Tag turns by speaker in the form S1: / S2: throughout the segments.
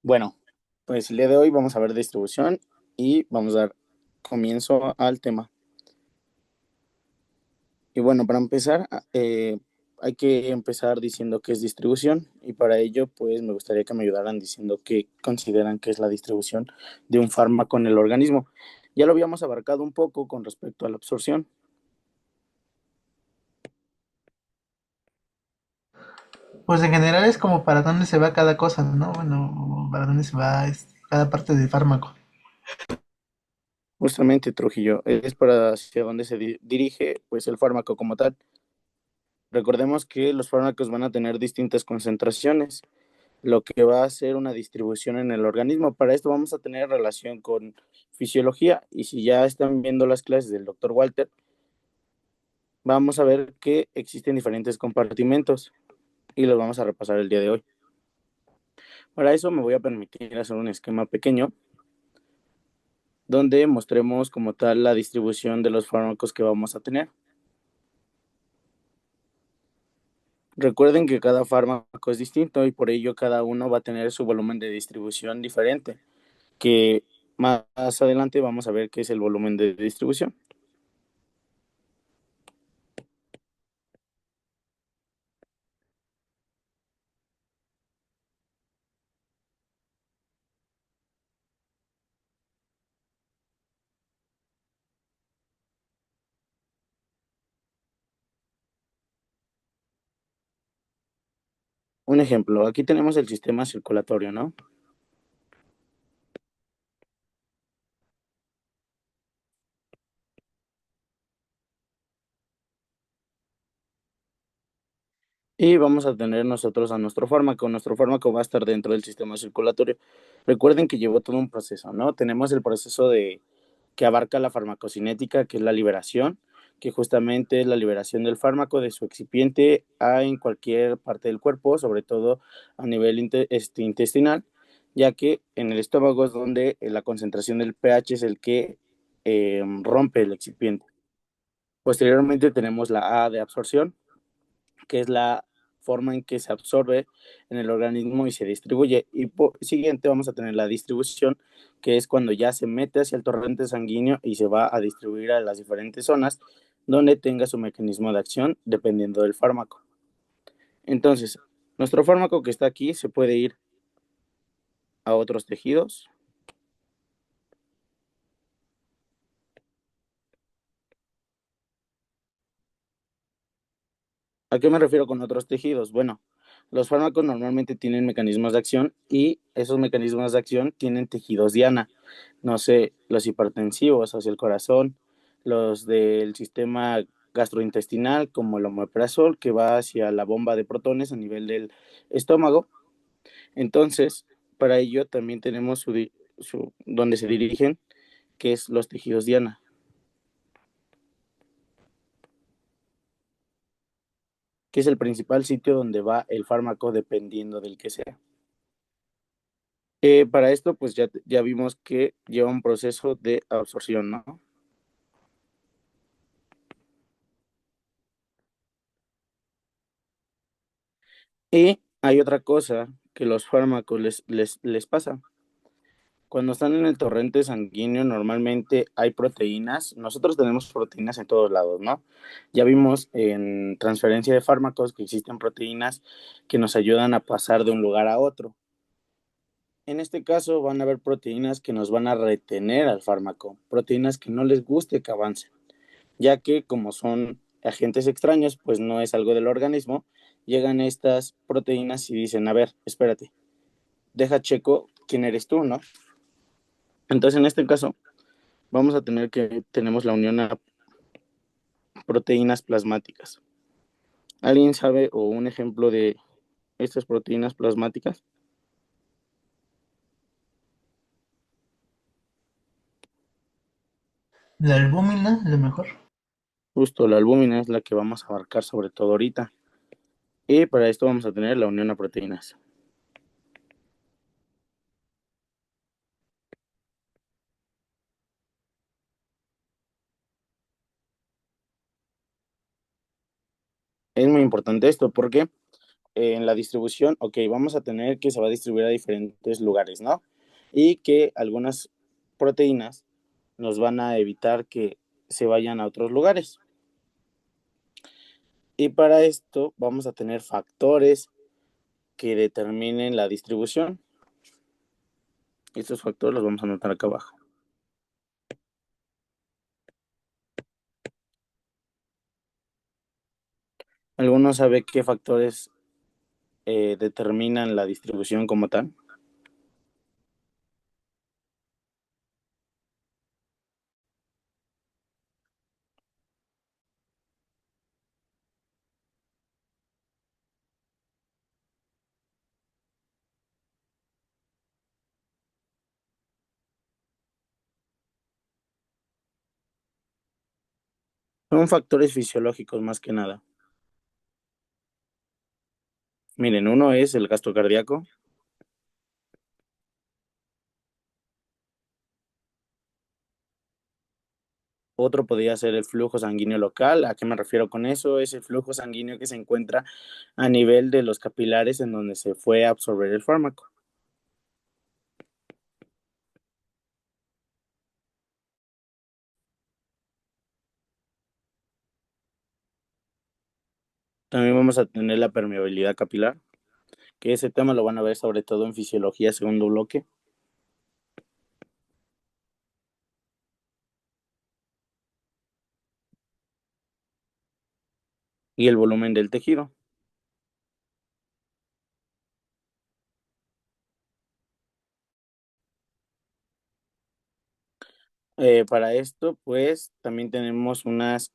S1: Bueno, pues el día de hoy vamos a ver distribución y vamos a dar comienzo al tema. Y bueno, para empezar, hay que empezar diciendo qué es distribución y para ello, pues me gustaría que me ayudaran diciendo qué consideran que es la distribución de un fármaco en el organismo. Ya lo habíamos abarcado un poco con respecto a la absorción.
S2: Pues en general es como para dónde se va cada cosa, ¿no? Bueno, para dónde se va cada parte del fármaco.
S1: Justamente, Trujillo, es para hacia dónde se dirige pues el fármaco como tal. Recordemos que los fármacos van a tener distintas concentraciones, lo que va a hacer una distribución en el organismo. Para esto vamos a tener relación con fisiología y si ya están viendo las clases del doctor Walter, vamos a ver que existen diferentes compartimentos y los vamos a repasar el día de hoy. Para eso me voy a permitir hacer un esquema pequeño donde mostremos como tal la distribución de los fármacos que vamos a tener. Recuerden que cada fármaco es distinto y por ello cada uno va a tener su volumen de distribución diferente, que más adelante vamos a ver qué es el volumen de distribución. Un ejemplo, aquí tenemos el sistema circulatorio, ¿no? Y vamos a tener nosotros a nuestro fármaco. Nuestro fármaco va a estar dentro del sistema circulatorio. Recuerden que llevó todo un proceso, ¿no? Tenemos el proceso de que abarca la farmacocinética, que es la liberación, que justamente es la liberación del fármaco de su excipiente en cualquier parte del cuerpo, sobre todo a nivel intestinal, ya que en el estómago es donde la concentración del pH es el que rompe el excipiente. Posteriormente tenemos la A de absorción, que es la forma en que se absorbe en el organismo y se distribuye. Y por siguiente vamos a tener la distribución, que es cuando ya se mete hacia el torrente sanguíneo y se va a distribuir a las diferentes zonas donde tenga su mecanismo de acción dependiendo del fármaco. Entonces, nuestro fármaco que está aquí se puede ir a otros tejidos. ¿A qué me refiero con otros tejidos? Bueno, los fármacos normalmente tienen mecanismos de acción y esos mecanismos de acción tienen tejidos diana. No sé, los hipertensivos hacia el corazón, los del sistema gastrointestinal como el omeprazol que va hacia la bomba de protones a nivel del estómago. Entonces, para ello también tenemos donde se dirigen, que es los tejidos diana, que es el principal sitio donde va el fármaco dependiendo del que sea. Para esto, pues ya vimos que lleva un proceso de absorción, ¿no? Y hay otra cosa que los fármacos les pasa. Cuando están en el torrente sanguíneo, normalmente hay proteínas. Nosotros tenemos proteínas en todos lados, ¿no? Ya vimos en transferencia de fármacos que existen proteínas que nos ayudan a pasar de un lugar a otro. En este caso van a haber proteínas que nos van a retener al fármaco, proteínas que no les guste que avancen, ya que como son agentes extraños, pues no es algo del organismo, llegan estas proteínas y dicen, a ver, espérate, deja checo quién eres tú, ¿no? Entonces en este caso vamos a tener que tenemos la unión a proteínas plasmáticas. ¿Alguien sabe o un ejemplo de estas proteínas plasmáticas?
S2: La albúmina, lo mejor.
S1: Justo la albúmina es la que vamos a abarcar sobre todo ahorita. Y para esto vamos a tener la unión a proteínas. Es muy importante esto, ¿por qué? en la distribución, ok, vamos a tener que se va a distribuir a diferentes lugares, ¿no? Y que algunas proteínas nos van a evitar que se vayan a otros lugares. Y para esto vamos a tener factores que determinen la distribución. Estos factores los vamos a anotar acá abajo. ¿Alguno sabe qué factores determinan la distribución como tal? Son factores fisiológicos más que nada. Miren, uno es el gasto cardíaco, otro podría ser el flujo sanguíneo local. ¿A qué me refiero con eso? Es el flujo sanguíneo que se encuentra a nivel de los capilares en donde se fue a absorber el fármaco. También vamos a tener la permeabilidad capilar, que ese tema lo van a ver sobre todo en fisiología segundo bloque, y el volumen del tejido. Para esto, pues, también tenemos unas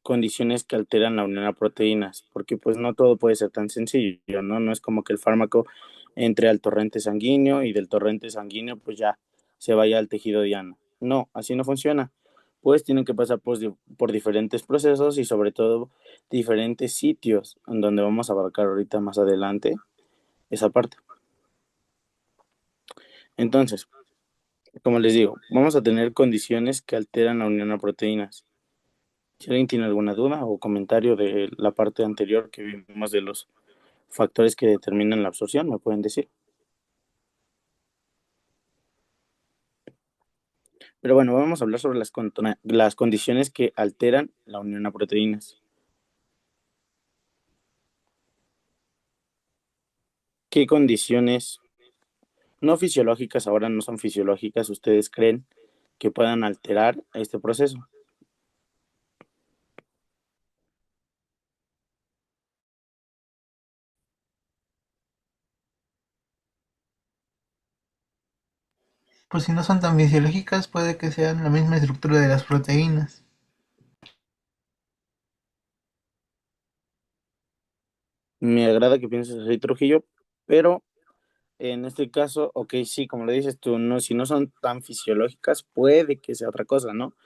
S1: condiciones que alteran la unión a proteínas, porque pues no todo puede ser tan sencillo, ¿no? No es como que el fármaco entre al torrente sanguíneo y del torrente sanguíneo pues ya se vaya al tejido diano. No, así no funciona. Pues tienen que pasar por diferentes procesos y sobre todo diferentes sitios en donde vamos a abarcar ahorita más adelante esa parte. Entonces, como les digo, vamos a tener condiciones que alteran la unión a proteínas. Si alguien tiene alguna duda o comentario de la parte anterior que vimos de los factores que determinan la absorción, me pueden decir. Pero bueno, vamos a hablar sobre las condiciones que alteran la unión a proteínas. ¿Qué condiciones no fisiológicas, ahora no son fisiológicas, ustedes creen que puedan alterar este proceso?
S2: Pues si no son tan fisiológicas, puede que sean la misma estructura de las proteínas.
S1: Me agrada que pienses así, Trujillo, pero en este caso, ok, sí, como le dices tú, no, si no son tan fisiológicas, puede que sea otra cosa, ¿no?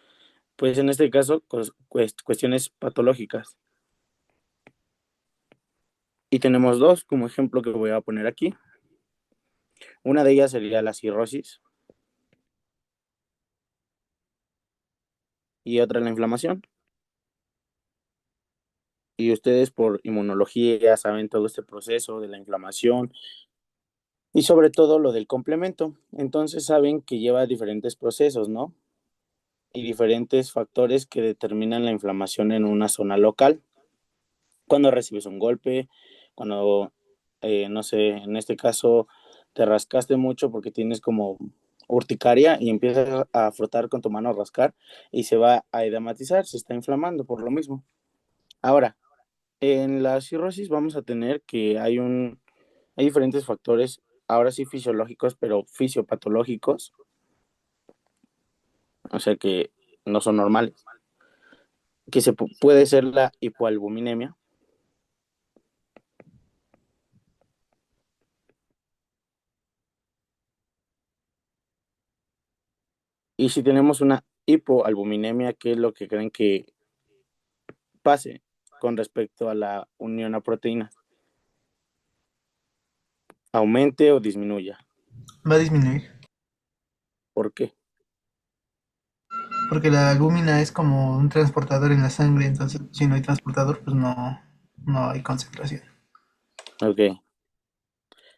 S1: Pues en este caso, cuestiones patológicas. Y tenemos dos como ejemplo que voy a poner aquí. Una de ellas sería la cirrosis y otra la inflamación. Y ustedes por inmunología ya saben todo este proceso de la inflamación y sobre todo lo del complemento. Entonces saben que lleva diferentes procesos, ¿no? Y diferentes factores que determinan la inflamación en una zona local. Cuando recibes un golpe, cuando, no sé, en este caso te rascaste mucho porque tienes como urticaria y empiezas a frotar con tu mano, a rascar y se va a edematizar, se está inflamando por lo mismo. Ahora, en la cirrosis vamos a tener que hay diferentes factores, ahora sí fisiológicos, pero fisiopatológicos, o sea que no son normales, que puede ser la hipoalbuminemia. Y si tenemos una hipoalbuminemia, ¿qué es lo que creen que pase con respecto a la unión a proteínas? ¿Aumente o disminuya?
S2: Va a disminuir.
S1: ¿Por qué?
S2: Porque la albúmina es como un transportador en la sangre, entonces si no hay transportador, pues no hay concentración.
S1: Ok.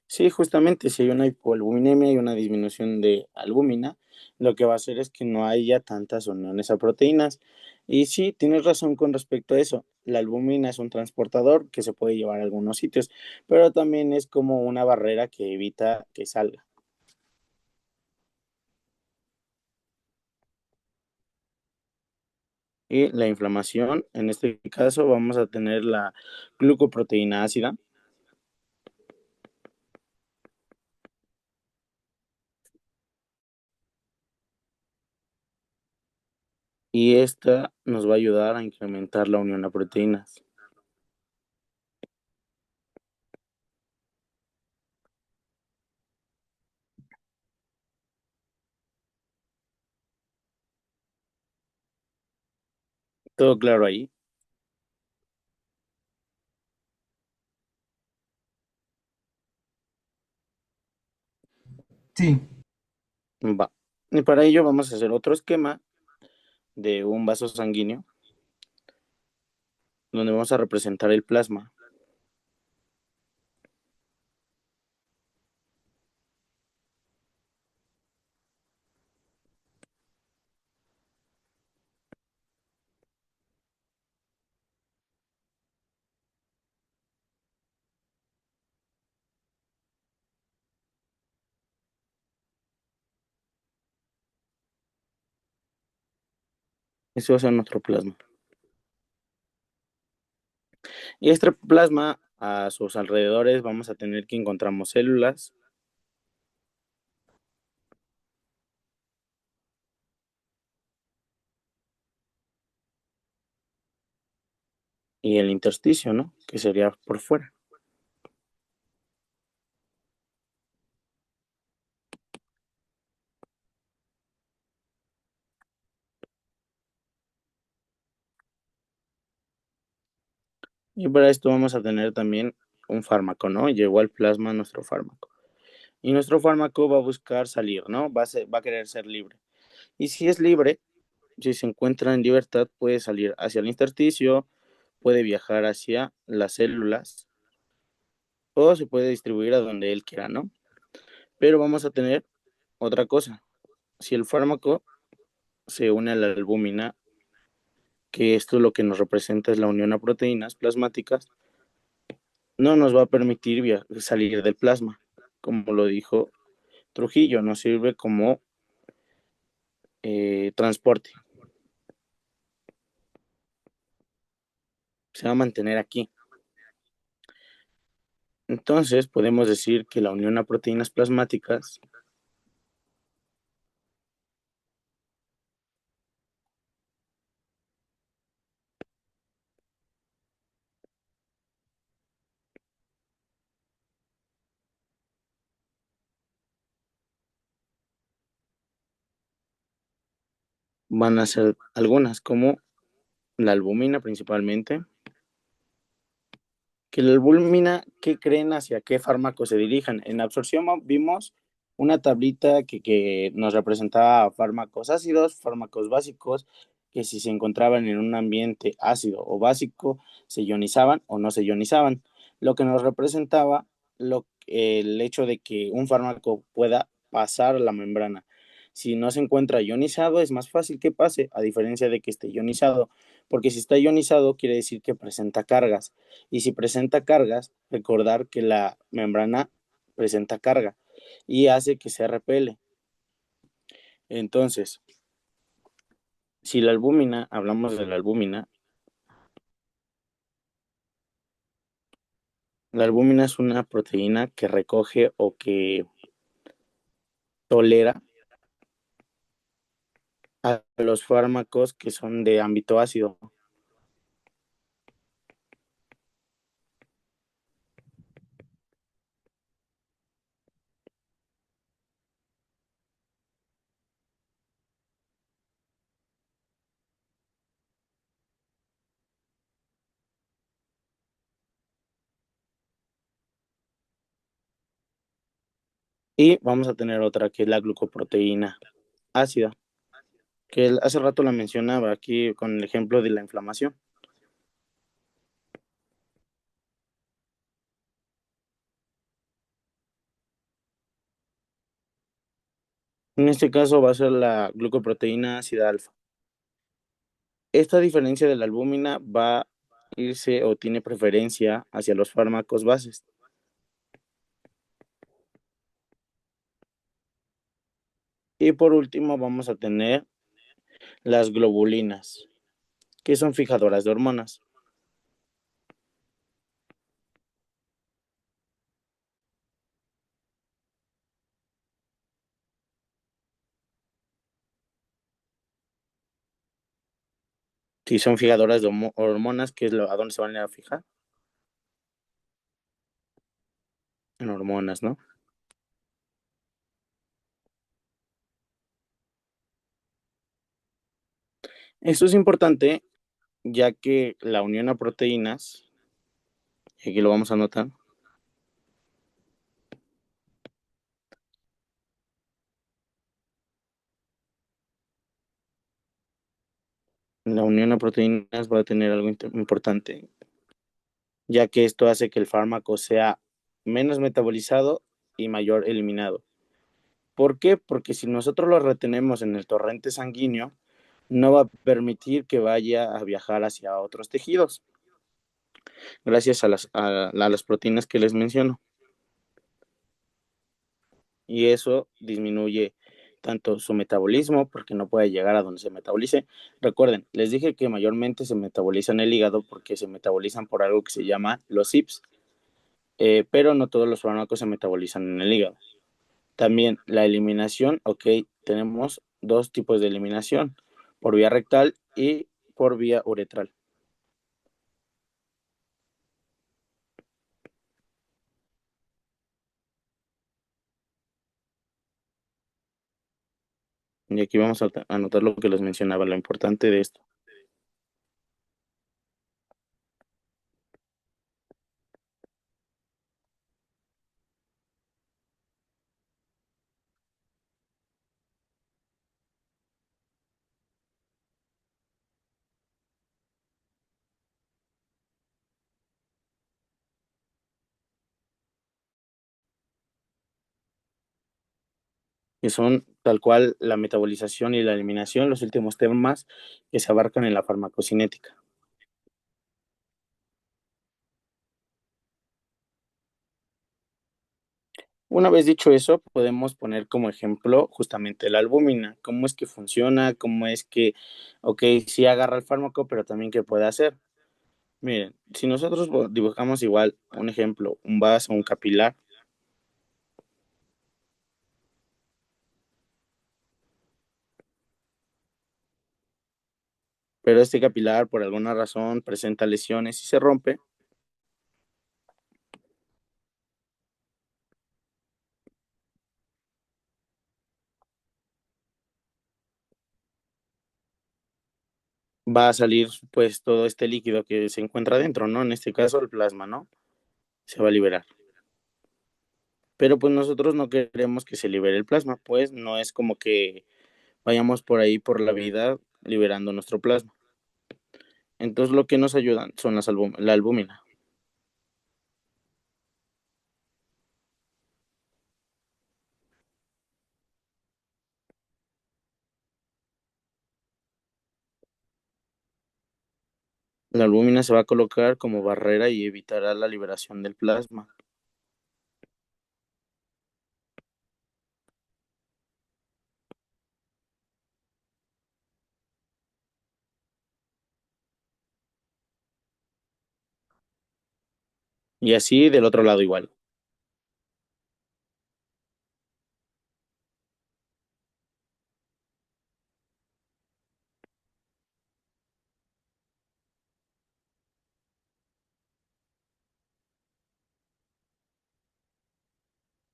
S1: Sí, justamente, si hay una hipoalbuminemia y una disminución de albúmina, lo que va a hacer es que no haya tantas uniones a proteínas. Y sí, tienes razón con respecto a eso. La albúmina es un transportador que se puede llevar a algunos sitios, pero también es como una barrera que evita que salga. Y la inflamación, en este caso, vamos a tener la glucoproteína ácida y esta nos va a ayudar a incrementar la unión a proteínas. ¿Todo claro ahí?
S2: Sí,
S1: Va. Y para ello vamos a hacer otro esquema de un vaso sanguíneo donde vamos a representar el plasma. Eso va a ser nuestro plasma. Y este plasma, a sus alrededores, vamos a tener que encontramos células y el intersticio, ¿no? Que sería por fuera. Y para esto vamos a tener también un fármaco, ¿no? Llegó al plasma nuestro fármaco. Y nuestro fármaco va a buscar salir, ¿no? Va a querer ser libre. Y si es libre, si se encuentra en libertad, puede salir hacia el intersticio, puede viajar hacia las células o se puede distribuir a donde él quiera, ¿no? Pero vamos a tener otra cosa. Si el fármaco se une a la albúmina, que esto lo que nos representa es la unión a proteínas plasmáticas, no nos va a permitir salir del plasma. Como lo dijo Trujillo, nos sirve como transporte. Se va a mantener aquí. Entonces, podemos decir que la unión a proteínas plasmáticas van a ser algunas, como la albúmina principalmente, que la albúmina, ¿qué creen hacia qué fármacos se dirijan? En absorción vimos una tablita que nos representaba fármacos ácidos, fármacos básicos, que si se encontraban en un ambiente ácido o básico, se ionizaban o no se ionizaban. Lo que nos representaba el hecho de que un fármaco pueda pasar la membrana. Si no se encuentra ionizado, es más fácil que pase, a diferencia de que esté ionizado, porque si está ionizado quiere decir que presenta cargas y si presenta cargas, recordar que la membrana presenta carga y hace que se repele. Entonces, si la albúmina, hablamos de la albúmina es una proteína que recoge o que tolera a los fármacos que son de ámbito ácido. Y vamos a tener otra que es la glucoproteína ácida, que hace rato la mencionaba aquí con el ejemplo de la inflamación. En este caso va a ser la glucoproteína ácida alfa. Esta diferencia de la albúmina va a irse o tiene preferencia hacia los fármacos bases. Y por último vamos a tener las globulinas, que son fijadoras de hormonas. Si son fijadoras de hormonas, ¿qué es a dónde se van a fijar? En hormonas, ¿no? Esto es importante ya que la unión a proteínas, y aquí lo vamos a anotar, la unión a proteínas va a tener algo importante, ya que esto hace que el fármaco sea menos metabolizado y mayor eliminado. ¿Por qué? Porque si nosotros lo retenemos en el torrente sanguíneo, no va a permitir que vaya a viajar hacia otros tejidos, gracias a las proteínas que les menciono. Y eso disminuye tanto su metabolismo, porque no puede llegar a donde se metabolice. Recuerden, les dije que mayormente se metaboliza en el hígado porque se metabolizan por algo que se llama los CYPs, pero no todos los fármacos se metabolizan en el hígado. También la eliminación, ok, tenemos dos tipos de eliminación, por vía rectal y por vía uretral. Y aquí vamos a anotar lo que les mencionaba, lo importante de esto. Que son tal cual la metabolización y la eliminación, los últimos temas que se abarcan en la farmacocinética. Una vez dicho eso, podemos poner como ejemplo justamente la albúmina, cómo es que funciona, cómo es que, ok, sí agarra el fármaco, pero también qué puede hacer. Miren, si nosotros dibujamos igual un ejemplo, un vaso, un capilar, pero este capilar por alguna razón presenta lesiones y se rompe, va a salir pues todo este líquido que se encuentra dentro, ¿no? En este caso el plasma, ¿no? Se va a liberar. Pero pues nosotros no queremos que se libere el plasma, pues no es como que vayamos por ahí por la vida liberando nuestro plasma. Entonces lo que nos ayudan son la albúmina. La albúmina se va a colocar como barrera y evitará la liberación del plasma. Y así del otro lado igual.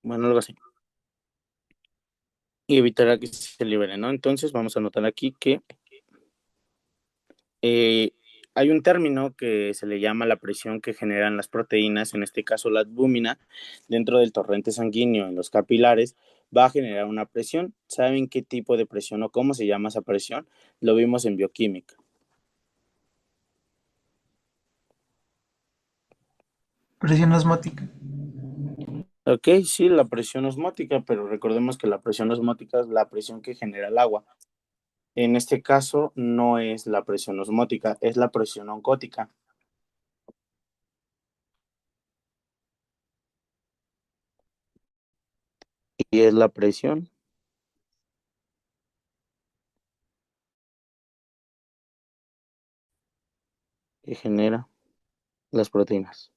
S1: Bueno, algo así. Y evitará que se libere, ¿no? Entonces vamos a notar aquí que eh, hay un término que se le llama la presión que generan las proteínas, en este caso la albúmina, dentro del torrente sanguíneo en los capilares, va a generar una presión. ¿Saben qué tipo de presión o cómo se llama esa presión? Lo vimos en bioquímica.
S2: Presión osmótica.
S1: Ok, sí, la presión osmótica, pero recordemos que la presión osmótica es la presión que genera el agua. En este caso no es la presión osmótica, es la presión oncótica. Y es la presión que genera las proteínas.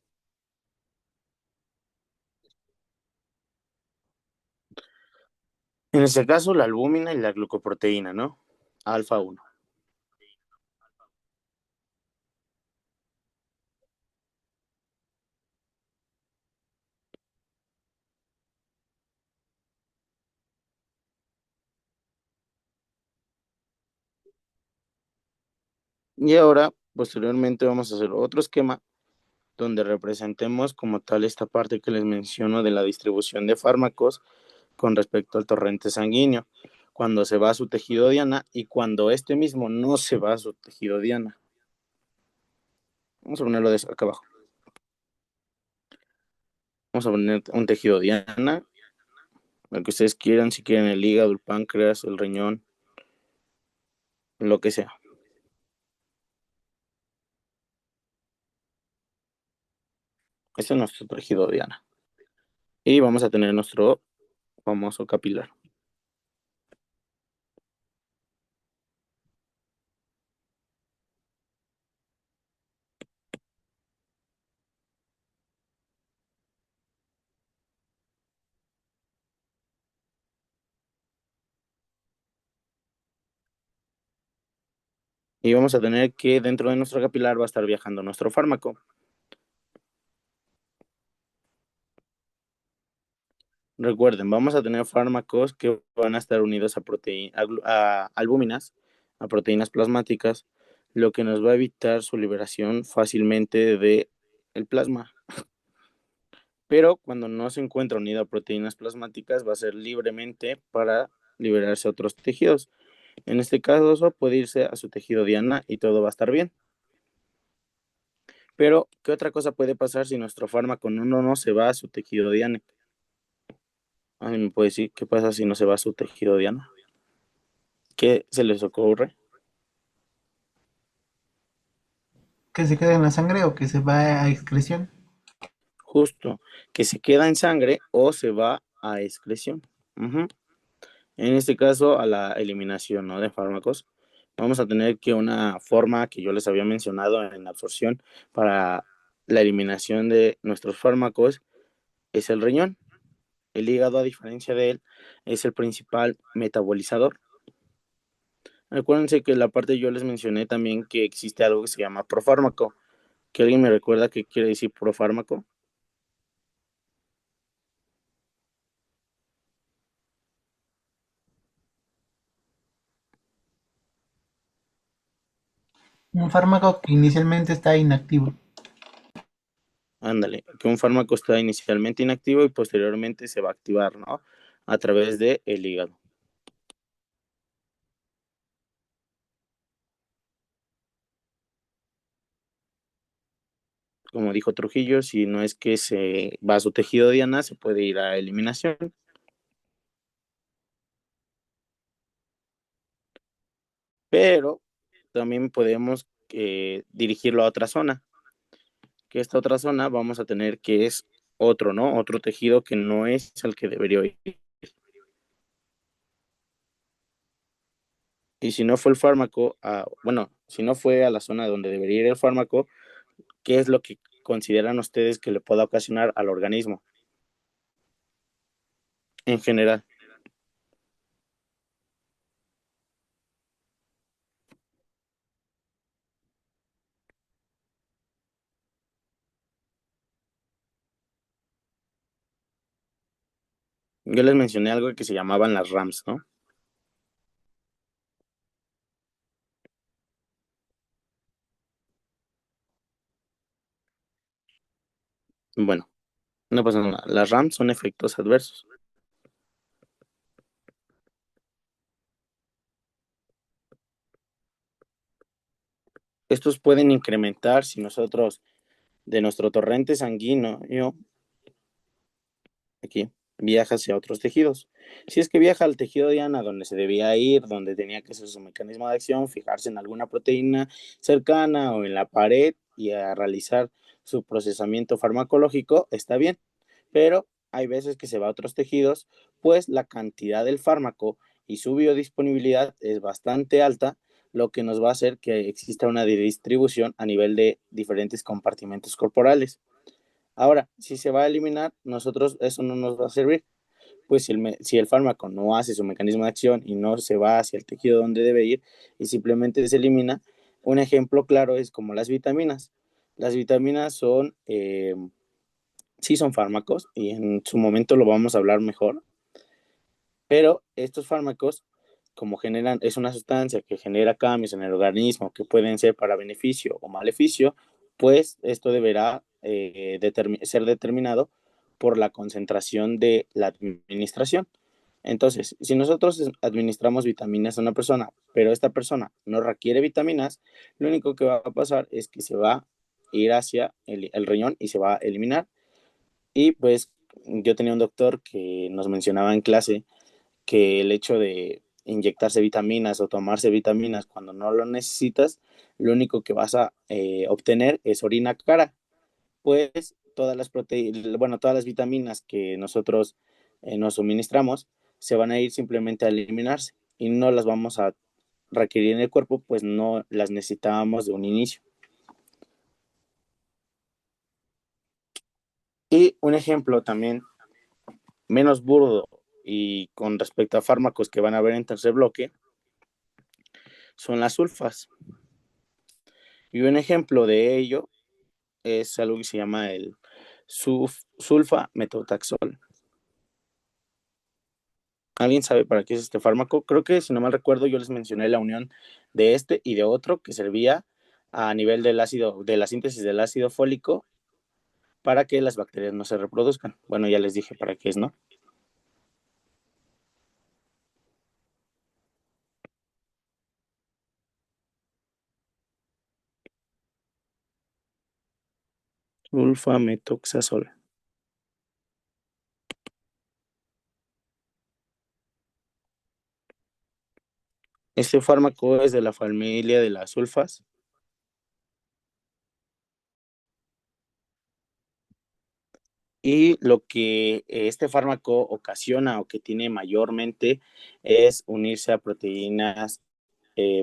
S1: En este caso, la albúmina y la glucoproteína, ¿no? Alfa 1. Y ahora, posteriormente, vamos a hacer otro esquema donde representemos como tal esta parte que les menciono de la distribución de fármacos con respecto al torrente sanguíneo, cuando se va a su tejido diana y cuando este mismo no se va a su tejido diana. Vamos a ponerlo de acá abajo. Vamos a poner un tejido diana, lo que ustedes quieran, si quieren el hígado, el páncreas, el riñón, lo que sea. Este es nuestro tejido diana. Y vamos a tener nuestro famoso capilar. Y vamos a tener que dentro de nuestro capilar va a estar viajando nuestro fármaco. Recuerden, vamos a tener fármacos que van a estar unidos a albúminas, a proteínas plasmáticas, lo que nos va a evitar su liberación fácilmente de el plasma. Pero cuando no se encuentra unido a proteínas plasmáticas, va a ser libremente para liberarse a otros tejidos. En este caso, puede irse a su tejido diana y todo va a estar bien. Pero, ¿qué otra cosa puede pasar si nuestro fármaco no se va a su tejido diana? ¿Alguien me puede decir qué pasa si no se va a su tejido diana? ¿Qué se les ocurre?
S2: Que se quede en la sangre o que se va a excreción.
S1: Justo, que se queda en sangre o se va a excreción. Ujú. En este caso, a la eliminación, ¿no?, de fármacos. Vamos a tener que una forma que yo les había mencionado en la absorción para la eliminación de nuestros fármacos es el riñón. El hígado, a diferencia de él, es el principal metabolizador. Acuérdense que en la parte yo les mencioné también que existe algo que se llama profármaco. ¿Que alguien me recuerda qué quiere decir profármaco?
S2: Un fármaco que inicialmente está inactivo.
S1: Ándale, que un fármaco está inicialmente inactivo y posteriormente se va a activar, ¿no? A través del hígado. Como dijo Trujillo, si no es que se va a su tejido diana, se puede ir a eliminación, pero también podemos dirigirlo a otra zona, que esta otra zona vamos a tener que es otro, ¿no? Otro tejido que no es el que debería ir. Y si no fue el fármaco, bueno, si no fue a la zona donde debería ir el fármaco, ¿qué es lo que consideran ustedes que le pueda ocasionar al organismo en general? Yo les mencioné algo que se llamaban las RAMs, ¿no? Bueno, no pasa nada. Las RAMs son efectos adversos. Estos pueden incrementar si nosotros de nuestro torrente sanguíneo aquí, viaja hacia otros tejidos. Si es que viaja al tejido diana donde se debía ir, donde tenía que ser su mecanismo de acción, fijarse en alguna proteína cercana o en la pared y a realizar su procesamiento farmacológico, está bien, pero hay veces que se va a otros tejidos, pues la cantidad del fármaco y su biodisponibilidad es bastante alta, lo que nos va a hacer que exista una distribución a nivel de diferentes compartimentos corporales. Ahora, si se va a eliminar, nosotros eso no nos va a servir, pues si el fármaco no hace su mecanismo de acción y no se va hacia el tejido donde debe ir y simplemente se elimina, un ejemplo claro es como las vitaminas. Las vitaminas sí son fármacos y en su momento lo vamos a hablar mejor, pero estos fármacos, como generan, es una sustancia que genera cambios en el organismo que pueden ser para beneficio o maleficio, pues esto deberá ser determinado por la concentración de la administración. Entonces, si nosotros administramos vitaminas a una persona, pero esta persona no requiere vitaminas, lo único que va a pasar es que se va a ir hacia el riñón y se va a eliminar. Y pues yo tenía un doctor que nos mencionaba en clase que el hecho de inyectarse vitaminas o tomarse vitaminas cuando no lo necesitas, lo único que vas a obtener es orina cara, pues todas las vitaminas que nosotros nos suministramos se van a ir simplemente a eliminarse y no las vamos a requerir en el cuerpo, pues no las necesitábamos de un inicio. Y un ejemplo también menos burdo y con respecto a fármacos que van a ver en tercer bloque son las sulfas. Y un ejemplo de ello es algo que se llama el sulfa-metotaxol. ¿Alguien sabe para qué es este fármaco? Creo que, si no mal recuerdo, yo les mencioné la unión de este y de otro que servía a nivel del ácido, de la síntesis del ácido fólico para que las bacterias no se reproduzcan. Bueno, ya les dije para qué es, ¿no? Sulfa-metoxazol. Este fármaco es de la familia de las sulfas y lo que este fármaco ocasiona o que tiene mayormente es unirse a proteínas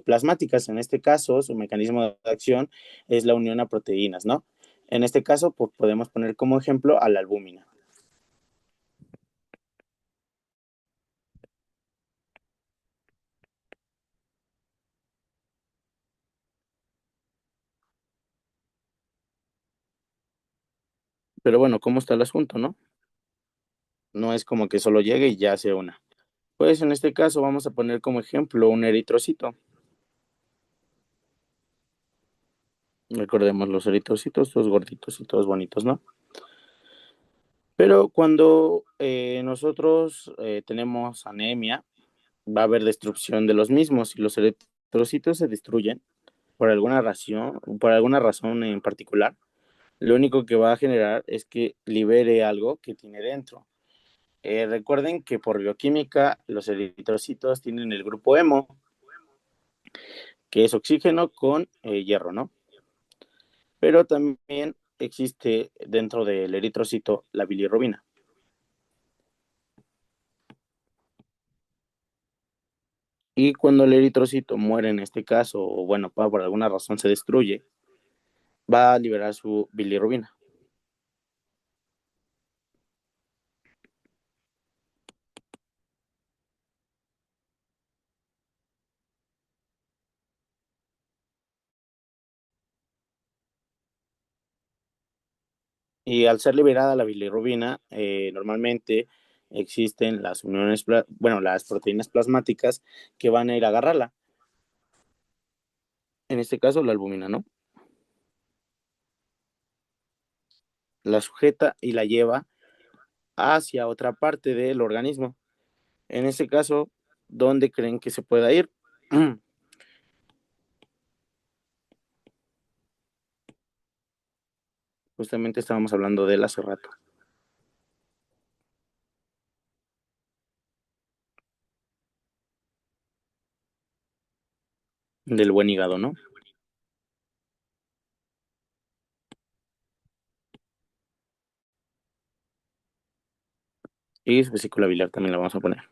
S1: plasmáticas. En este caso, su mecanismo de acción es la unión a proteínas, ¿no? En este caso, pues, podemos poner como ejemplo a la albúmina. Pero bueno, ¿cómo está el asunto, no? No es como que solo llegue y ya se una. Pues en este caso vamos a poner como ejemplo un eritrocito. Recordemos los eritrocitos, todos gorditos y todos bonitos, ¿no? Pero cuando nosotros tenemos anemia, va a haber destrucción de los mismos y los eritrocitos se destruyen por alguna razón en particular. Lo único que va a generar es que libere algo que tiene dentro. Recuerden que por bioquímica los eritrocitos tienen el grupo hemo, que es oxígeno con hierro, ¿no? Pero también existe dentro del eritrocito la bilirrubina. Y cuando el eritrocito muere en este caso, o bueno, por alguna razón se destruye, va a liberar su bilirrubina. Y al ser liberada la bilirrubina, normalmente existen las uniones, bueno, las proteínas plasmáticas que van a ir a agarrarla. En este caso, la albúmina, ¿no? La sujeta y la lleva hacia otra parte del organismo. En este caso, ¿dónde creen que se pueda ir? Justamente estábamos hablando de él hace rato. del buen hígado, ¿no? Y su vesícula biliar también la vamos a poner.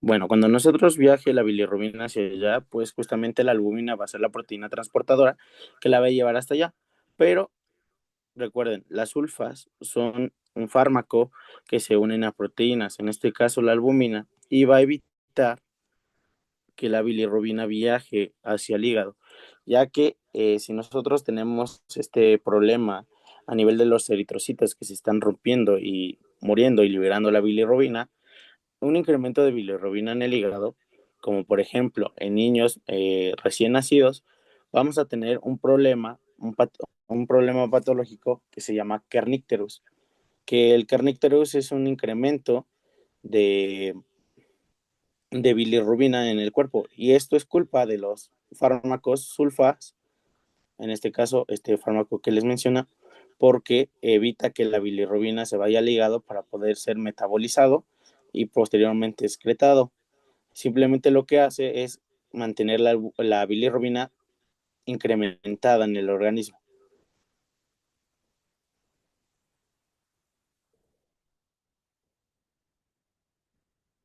S1: Bueno, cuando nosotros viaje la bilirrubina hacia allá, pues justamente la albúmina va a ser la proteína transportadora que la va a llevar hasta allá. Pero recuerden, las sulfas son un fármaco que se unen a proteínas, en este caso la albúmina, y va a evitar que la bilirrubina viaje hacia el hígado, ya que si nosotros tenemos este problema a nivel de los eritrocitos que se están rompiendo y muriendo y liberando la bilirrubina, un incremento de bilirrubina en el hígado, como por ejemplo en niños recién nacidos, vamos a tener un problema patológico que se llama kernicterus, que el kernicterus es un incremento de bilirrubina en el cuerpo. Y esto es culpa de los fármacos sulfas, en este caso, este fármaco que les menciona, porque evita que la bilirrubina se vaya al hígado para poder ser metabolizado y posteriormente excretado. Simplemente lo que hace es mantener la bilirrubina incrementada en el organismo.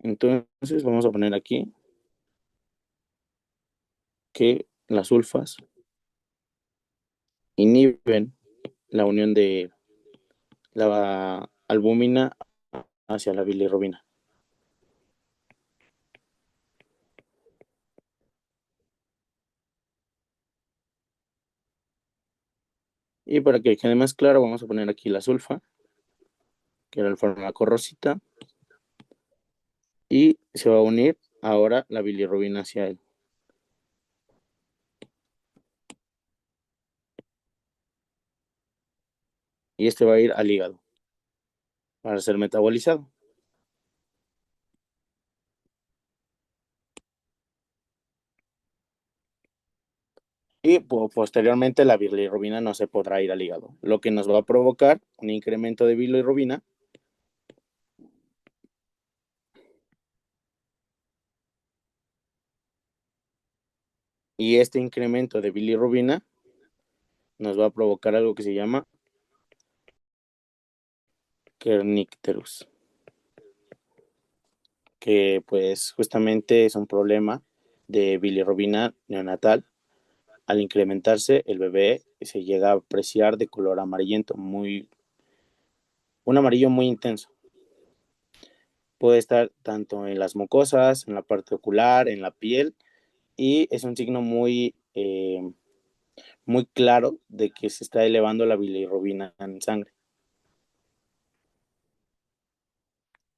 S1: Entonces, vamos a poner aquí que las sulfas inhiben la unión de la albúmina hacia la bilirrubina. Y para que quede más claro, vamos a poner aquí la sulfa, que era el fármaco rosita, y se va a unir ahora la bilirrubina hacia él. Y este va a ir al hígado para ser metabolizado. Y posteriormente la bilirrubina no se podrá ir al hígado, lo que nos va a provocar un incremento de bilirrubina. Y este incremento de bilirrubina nos va a provocar algo que se llama kernicterus, que pues justamente es un problema de bilirrubina neonatal. Al incrementarse, el bebé se llega a apreciar de color amarillento, un amarillo muy intenso. Puede estar tanto en las mucosas, en la parte ocular, en la piel, y es un signo muy claro de que se está elevando la bilirrubina en sangre.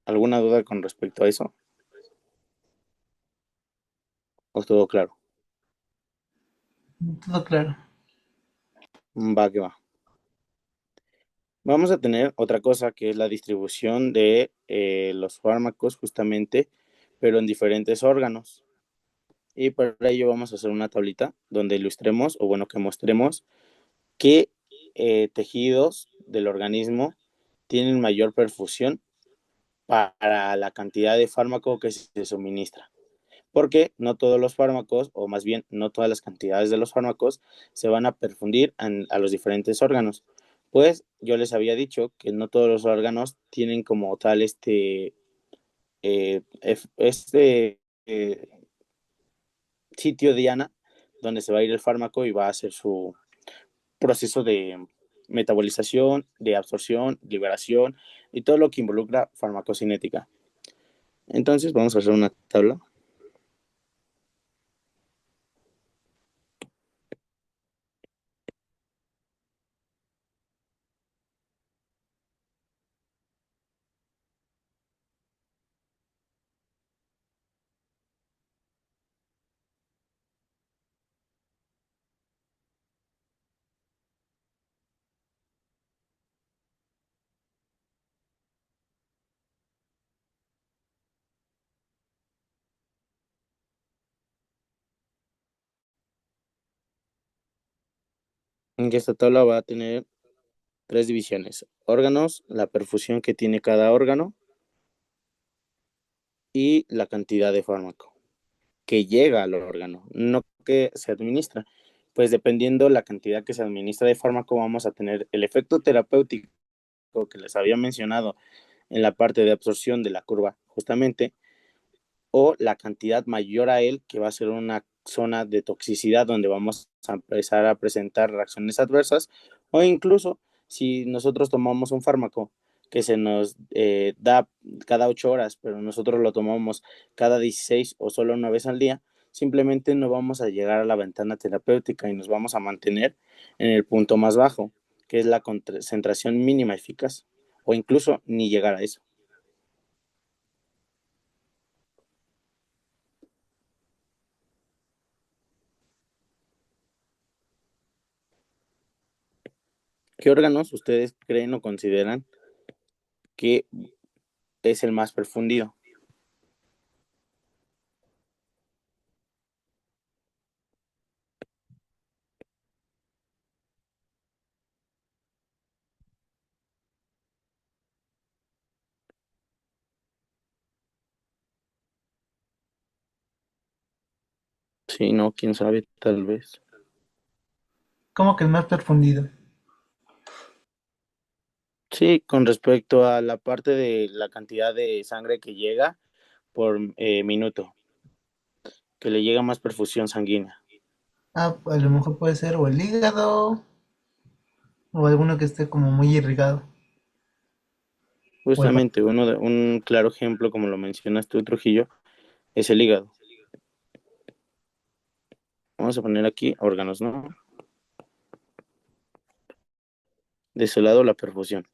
S1: ¿Alguna duda con respecto a eso? ¿O todo claro?
S2: Todo claro.
S1: Va que va. Vamos a tener otra cosa que es la distribución de los fármacos justamente, pero en diferentes órganos. Y para ello vamos a hacer una tablita donde ilustremos, o bueno, que mostremos qué tejidos del organismo tienen mayor perfusión para la cantidad de fármaco que se suministra. Porque no todos los fármacos, o más bien no todas las cantidades de los fármacos, se van a perfundir a los diferentes órganos. Pues yo les había dicho que no todos los órganos tienen como tal este sitio diana donde se va a ir el fármaco y va a hacer su proceso de metabolización, de absorción, liberación y todo lo que involucra farmacocinética. Entonces vamos a hacer una tabla. En esta tabla va a tener tres divisiones: órganos, la perfusión que tiene cada órgano y la cantidad de fármaco. que llega al órgano, no que se administra. Pues dependiendo la cantidad que se administra de fármaco, vamos a tener el efecto terapéutico que les había mencionado en la parte de absorción de la curva, justamente, o la cantidad mayor a él, que va a ser una zona de toxicidad donde vamos a empezar a presentar reacciones adversas, o incluso si nosotros tomamos un fármaco que se nos da cada 8 horas, pero nosotros lo tomamos cada 16 o solo una vez al día, simplemente no vamos a llegar a la ventana terapéutica y nos vamos a mantener en el punto más bajo, que es la concentración mínima eficaz, o incluso ni llegar a eso. ¿Qué órganos ustedes creen o consideran que es el más perfundido? Sí, no, quién sabe, tal vez.
S2: ¿Cómo que el más profundido?
S1: Sí, con respecto a la parte de la cantidad de sangre que llega por minuto, que le llega más perfusión sanguínea.
S2: Ah, a lo mejor puede ser o el hígado o alguno que esté como muy irrigado. O el
S1: Justamente un claro ejemplo, como lo mencionas tú, Trujillo, es el hígado. Vamos a poner aquí órganos, ¿no? De ese lado la perfusión.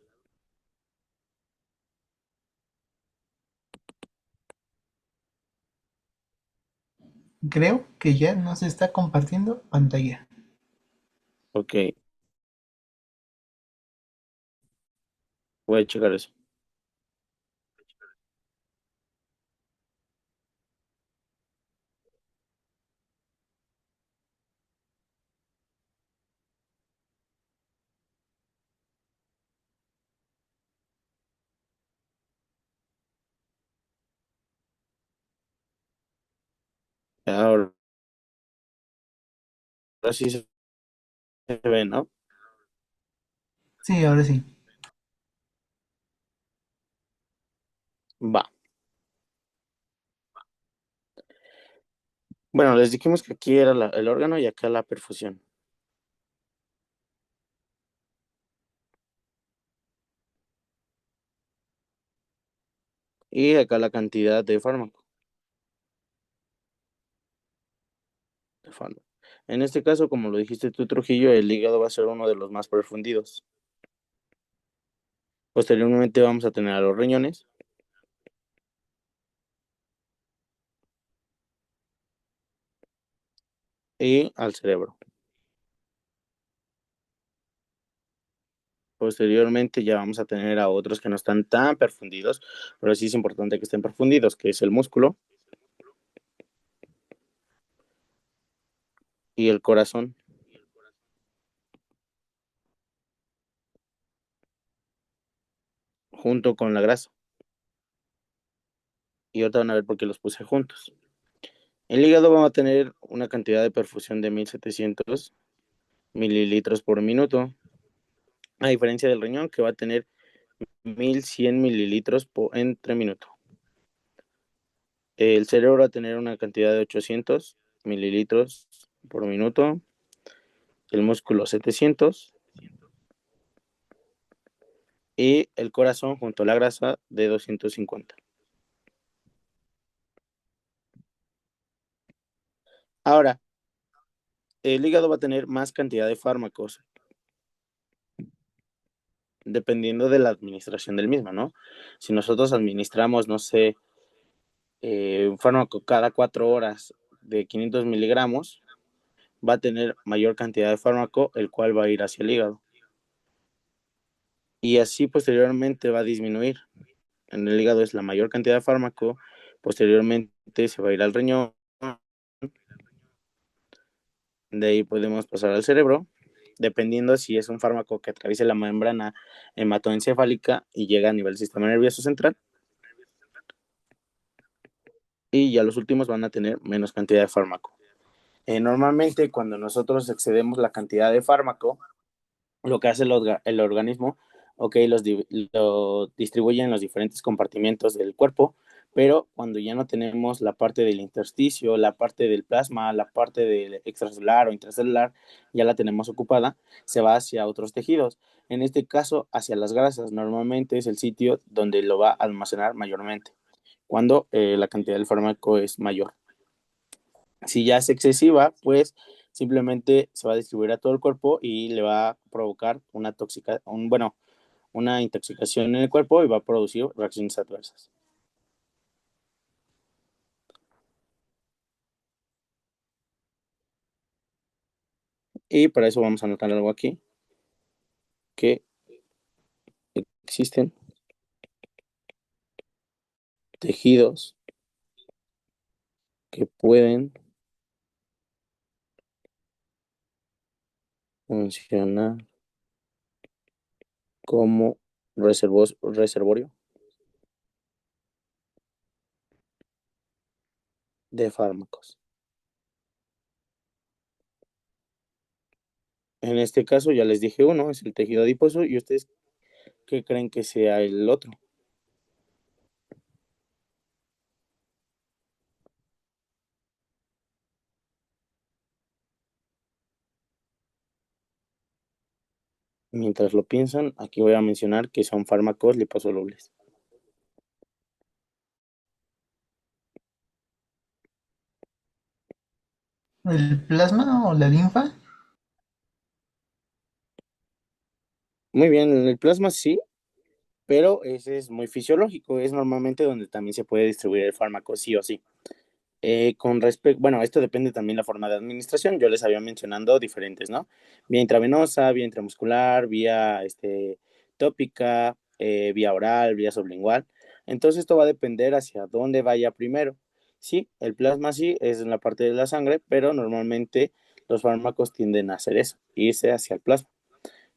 S2: creo que ya no se está compartiendo pantalla.
S1: Ok, voy a checar eso. Ahora sí se ve, ¿no?
S2: Sí, ahora sí.
S1: Va. Bueno, les dijimos que aquí era el órgano y acá la perfusión. Y acá la cantidad de fármaco. En este caso, como lo dijiste tú, Trujillo, el hígado va a ser uno de los más profundidos. Posteriormente vamos a tener a los riñones y al cerebro. Posteriormente ya vamos a tener a otros que no están tan profundidos, pero sí es importante que estén profundidos, que es el músculo y el corazón, junto con la grasa. Y ahorita van a ver por qué los puse juntos. El hígado va a tener una cantidad de perfusión de 1700 mililitros por minuto, a diferencia del riñón que va a tener 1100 mililitros entre minuto. El cerebro va a tener una cantidad de 800 mililitros por minuto, el músculo 700 y el corazón junto a la grasa de 250. Ahora, el hígado va a tener más cantidad de fármacos dependiendo de la administración del mismo, ¿no? Si nosotros administramos, no sé, un fármaco cada 4 horas de 500 miligramos, va a tener mayor cantidad de fármaco, el cual va a ir hacia el hígado. Y así posteriormente va a disminuir. En el hígado es la mayor cantidad de fármaco, posteriormente se va a ir al riñón, de ahí podemos pasar al cerebro, dependiendo si es un fármaco que atraviese la membrana hematoencefálica y llega a nivel del sistema nervioso central, y ya los últimos van a tener menos cantidad de fármaco. Normalmente cuando nosotros excedemos la cantidad de fármaco, lo que hace el organismo, ok, lo distribuye en los diferentes compartimentos del cuerpo, pero cuando ya no tenemos la parte del intersticio, la parte del plasma, la parte del extracelular o intracelular, ya la tenemos ocupada, se va hacia otros tejidos. En este caso, hacia las grasas. Normalmente es el sitio donde lo va a almacenar mayormente, cuando la cantidad del fármaco es mayor. Si ya es excesiva, pues simplemente se va a distribuir a todo el cuerpo y le va a provocar una intoxicación en el cuerpo y va a producir reacciones adversas. Y para eso vamos a anotar algo aquí, que existen tejidos que pueden funcionar como reservorio de fármacos. En este caso ya les dije uno, es el tejido adiposo, y ustedes, ¿qué creen que sea el otro? Mientras lo piensan, aquí voy a mencionar que son fármacos liposolubles.
S2: ¿El plasma o la linfa?
S1: Muy bien, el plasma sí, pero ese es muy fisiológico, es normalmente donde también se puede distribuir el fármaco, sí o sí. Con respecto, bueno, esto depende también de la forma de administración, yo les había mencionado diferentes, ¿no? Vía intravenosa, vía intramuscular, vía tópica, vía oral, vía sublingual. Entonces esto va a depender hacia dónde vaya primero. Sí, el plasma sí es en la parte de la sangre, pero normalmente los fármacos tienden a hacer eso, irse hacia el plasma.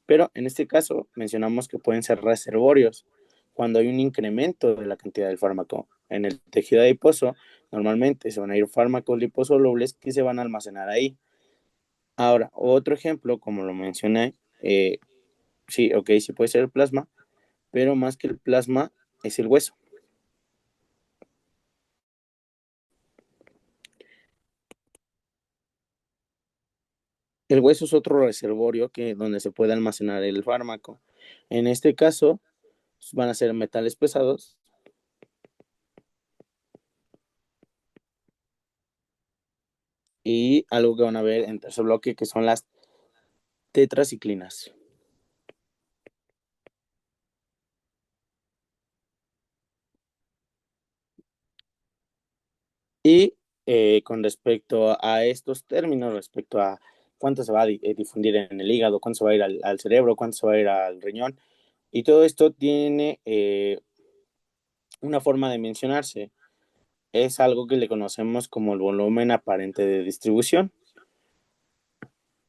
S1: Pero en este caso mencionamos que pueden ser reservorios cuando hay un incremento de la cantidad del fármaco. En el tejido adiposo, normalmente se van a ir fármacos liposolubles que se van a almacenar ahí. Ahora, otro ejemplo, como lo mencioné, sí, ok, sí puede ser el plasma, pero más que el plasma es el hueso. El hueso es otro reservorio donde se puede almacenar el fármaco. En este caso, van a ser metales pesados y algo que van a ver en tercer bloque que son las tetraciclinas. Y con respecto a estos términos, respecto a cuánto se va a difundir en el hígado, cuánto se va a ir al cerebro, cuánto se va a ir al riñón, y todo esto tiene una forma de mencionarse. Es algo que le conocemos como el volumen aparente de distribución.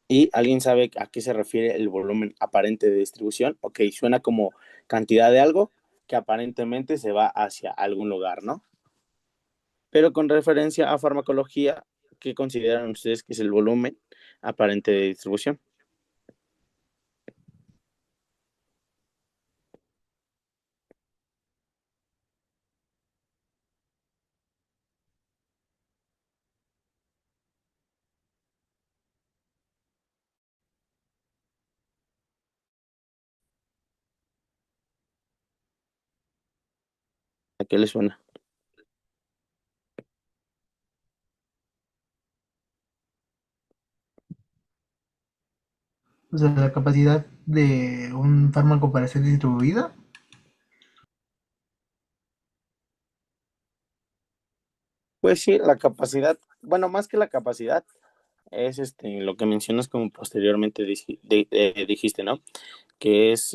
S1: ¿Y alguien sabe a qué se refiere el volumen aparente de distribución? Ok, suena como cantidad de algo que aparentemente se va hacia algún lugar, ¿no? Pero con referencia a farmacología, ¿qué consideran ustedes que es el volumen aparente de distribución? ¿A qué les suena?
S2: O sea, la capacidad de un fármaco para ser distribuido.
S1: Pues sí, la capacidad, bueno, más que la capacidad, es lo que mencionas como posteriormente dijiste, ¿no? Que es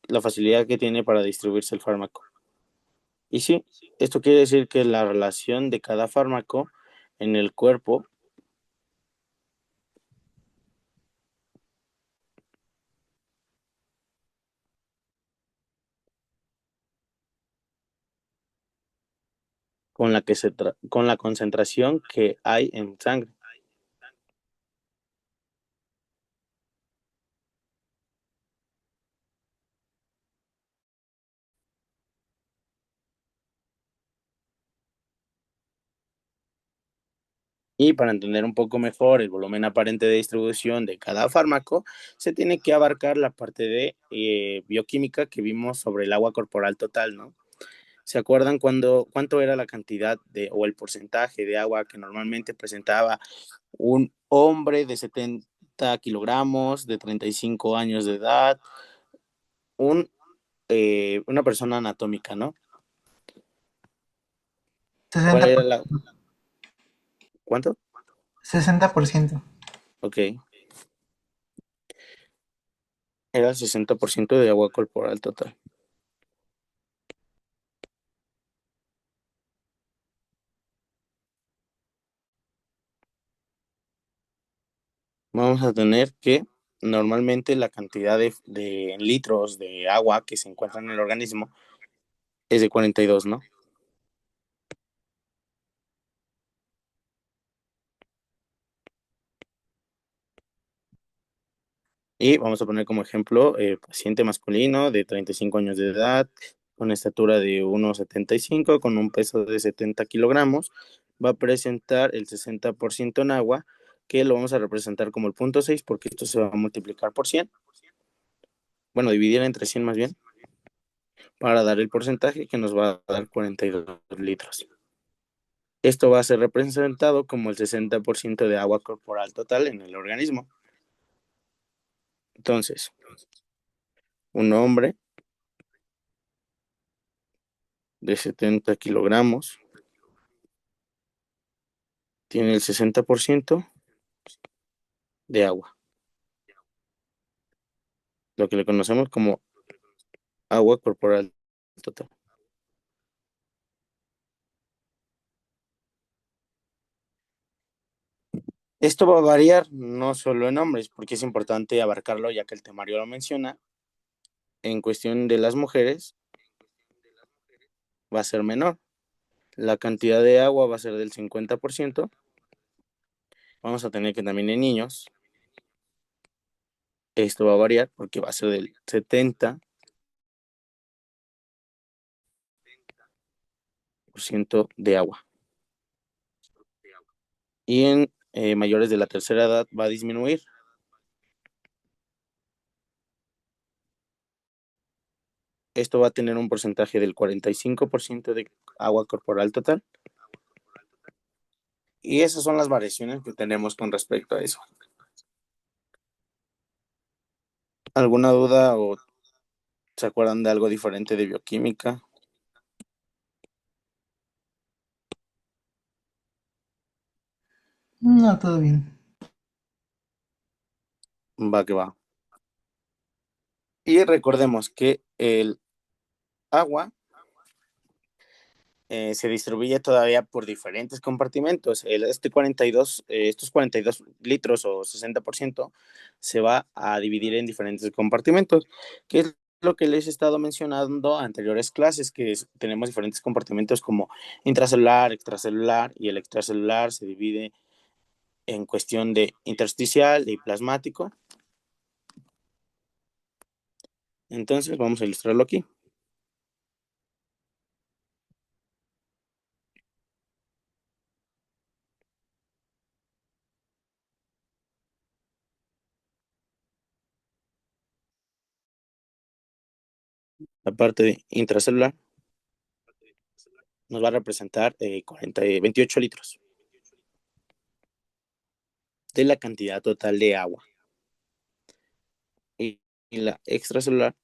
S1: la facilidad que tiene para distribuirse el fármaco. Y sí, esto quiere decir que la relación de cada fármaco en el cuerpo con la concentración que hay en sangre. Y para entender un poco mejor el volumen aparente de distribución de cada fármaco, se tiene que abarcar la parte de bioquímica que vimos sobre el agua corporal total, ¿no? ¿Se acuerdan cuánto era la cantidad de, o el porcentaje de agua que normalmente presentaba un hombre de 70 kilogramos, de 35 años de edad, un, una persona anatómica, ¿no? ¿Cuál
S2: 60
S1: era la... ¿Cuánto?
S2: 60%.
S1: Ok, era el 60% de agua corporal total. Vamos a tener que normalmente la cantidad de litros de agua que se encuentra en el organismo es de 42, ¿no? Y vamos a poner como ejemplo paciente masculino de 35 años de edad, con estatura de 1,75, con un peso de 70 kilogramos, va a presentar el 60% en agua, que lo vamos a representar como el punto 6 porque esto se va a multiplicar por 100, bueno, dividir entre 100 más bien, para dar el porcentaje que nos va a dar 42 litros. Esto va a ser representado como el 60% de agua corporal total en el organismo. Entonces, un hombre de 70 kilogramos tiene el 60% de agua, lo que le conocemos como agua corporal total. Esto va a variar no solo en hombres, porque es importante abarcarlo ya que el temario lo menciona. En cuestión de las mujeres va a ser menor. La cantidad de agua va a ser del 50%. Vamos a tener que también en niños, esto va a variar porque va a ser del 70% de agua. Y en mayores de la tercera edad va a disminuir. Esto va a tener un porcentaje del 45% de agua corporal total. Y esas son las variaciones que tenemos con respecto a eso. ¿Alguna duda o se acuerdan de algo diferente de bioquímica?
S2: No, todo bien.
S1: Va que va. Y recordemos que el agua se distribuye todavía por diferentes compartimentos. Estos 42 litros o 60% se va a dividir en diferentes compartimentos, que es lo que les he estado mencionando en anteriores clases, tenemos diferentes compartimentos como intracelular, extracelular, y el extracelular se divide en cuestión de intersticial y plasmático. Entonces vamos a ilustrarlo aquí. La parte de intracelular nos va a representar 28 litros de la cantidad total de agua. Y la extracelular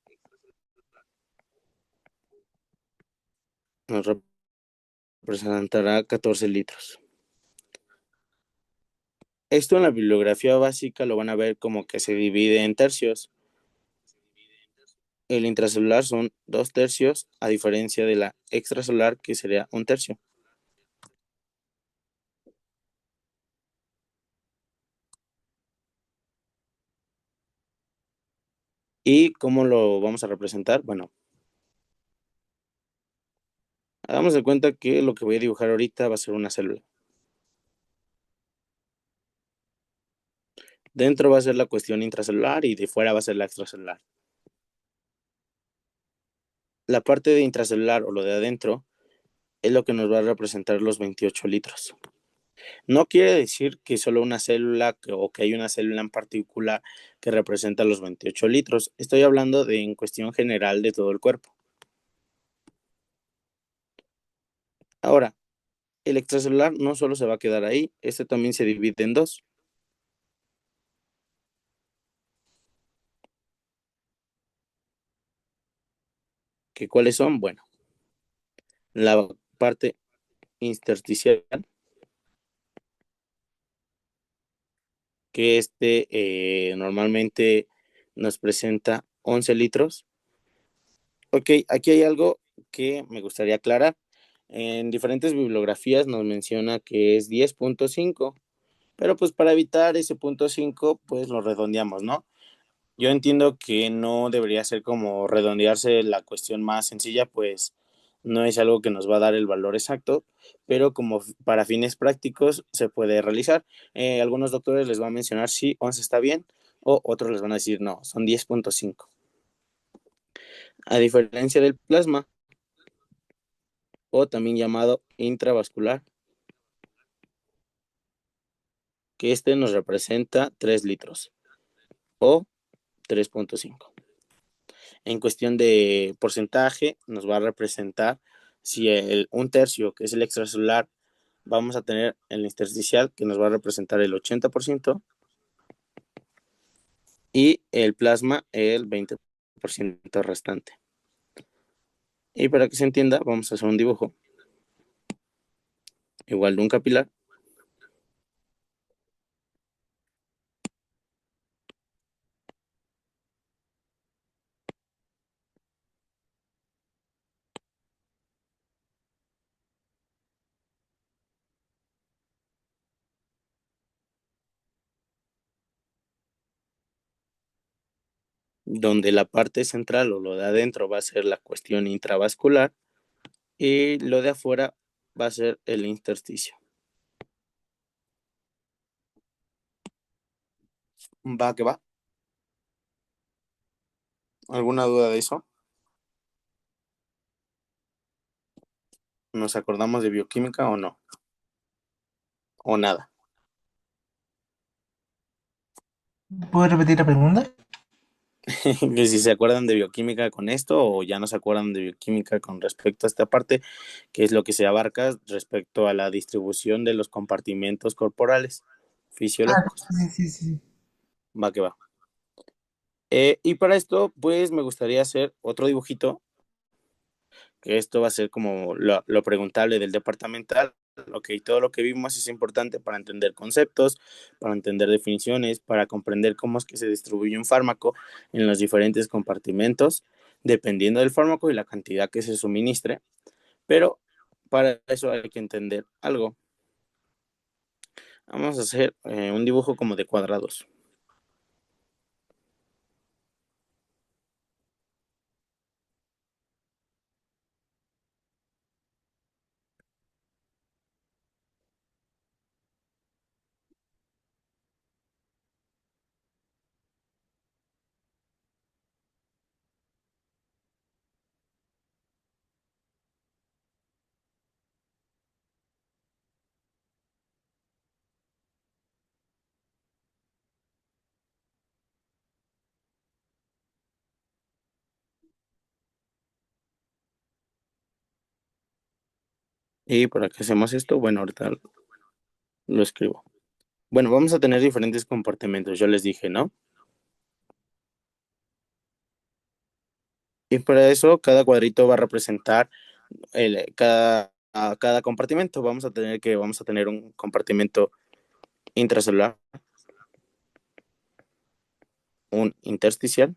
S1: nos representará 14 litros. Esto en la bibliografía básica lo van a ver como que se divide en tercios. El intracelular son 2 tercios, a diferencia de la extracelular que sería 1 tercio. ¿Y cómo lo vamos a representar? Bueno, Hagamos de cuenta que lo que voy a dibujar ahorita va a ser una célula. Dentro va a ser la cuestión intracelular y de fuera va a ser la extracelular. La parte de intracelular o lo de adentro es lo que nos va a representar los 28 litros. No quiere decir que solo una célula o que hay una célula en particular que representa los 28 litros. Estoy hablando de en cuestión general de todo el cuerpo. Ahora, el extracelular no solo se va a quedar ahí, este también se divide en dos. ¿Que cuáles son? Bueno, la parte intersticial, que normalmente nos presenta 11 litros. Ok, aquí hay algo que me gustaría aclarar. En diferentes bibliografías nos menciona que es 10.5, pero pues para evitar ese punto 5, pues lo redondeamos, ¿no? Yo entiendo que no debería ser como redondearse la cuestión más sencilla, pues no es algo que nos va a dar el valor exacto, pero como para fines prácticos se puede realizar. Algunos doctores les van a mencionar si 11 está bien, o otros les van a decir no, son 10.5. A diferencia del plasma, o también llamado intravascular, que nos representa 3 litros o 3.5. En cuestión de porcentaje, nos va a representar si un tercio, que es el extracelular, vamos a tener el intersticial, que nos va a representar el 80%, y el plasma el 20% restante. Y para que se entienda, vamos a hacer un dibujo igual de un capilar, donde la parte central o lo de adentro va a ser la cuestión intravascular y lo de afuera va a ser el intersticio. Va que va. ¿Alguna duda de eso? ¿Nos acordamos de bioquímica o no? ¿O nada?
S2: ¿Puedes repetir la pregunta?
S1: Que si se acuerdan de bioquímica con esto o ya no se acuerdan de bioquímica con respecto a esta parte, que es lo que se abarca respecto a la distribución de los compartimentos corporales
S2: Ah,
S1: fisiológicos.
S2: sí, sí, sí, sí.
S1: Va que va. Y para esto, pues me gustaría hacer otro dibujito, que esto va a ser como lo preguntable del departamental. Ok, todo lo que vimos es importante para entender conceptos, para entender definiciones, para comprender cómo es que se distribuye un fármaco en los diferentes compartimentos, dependiendo del fármaco y la cantidad que se suministre. Pero para eso hay que entender algo. Vamos a hacer un dibujo como de cuadrados. ¿Y para qué hacemos esto? Bueno, ahorita lo escribo. Bueno, vamos a tener diferentes compartimentos, yo les dije, ¿no? Y para eso, cada cuadrito va a representar a cada compartimento. Vamos a tener un compartimento intracelular, un intersticial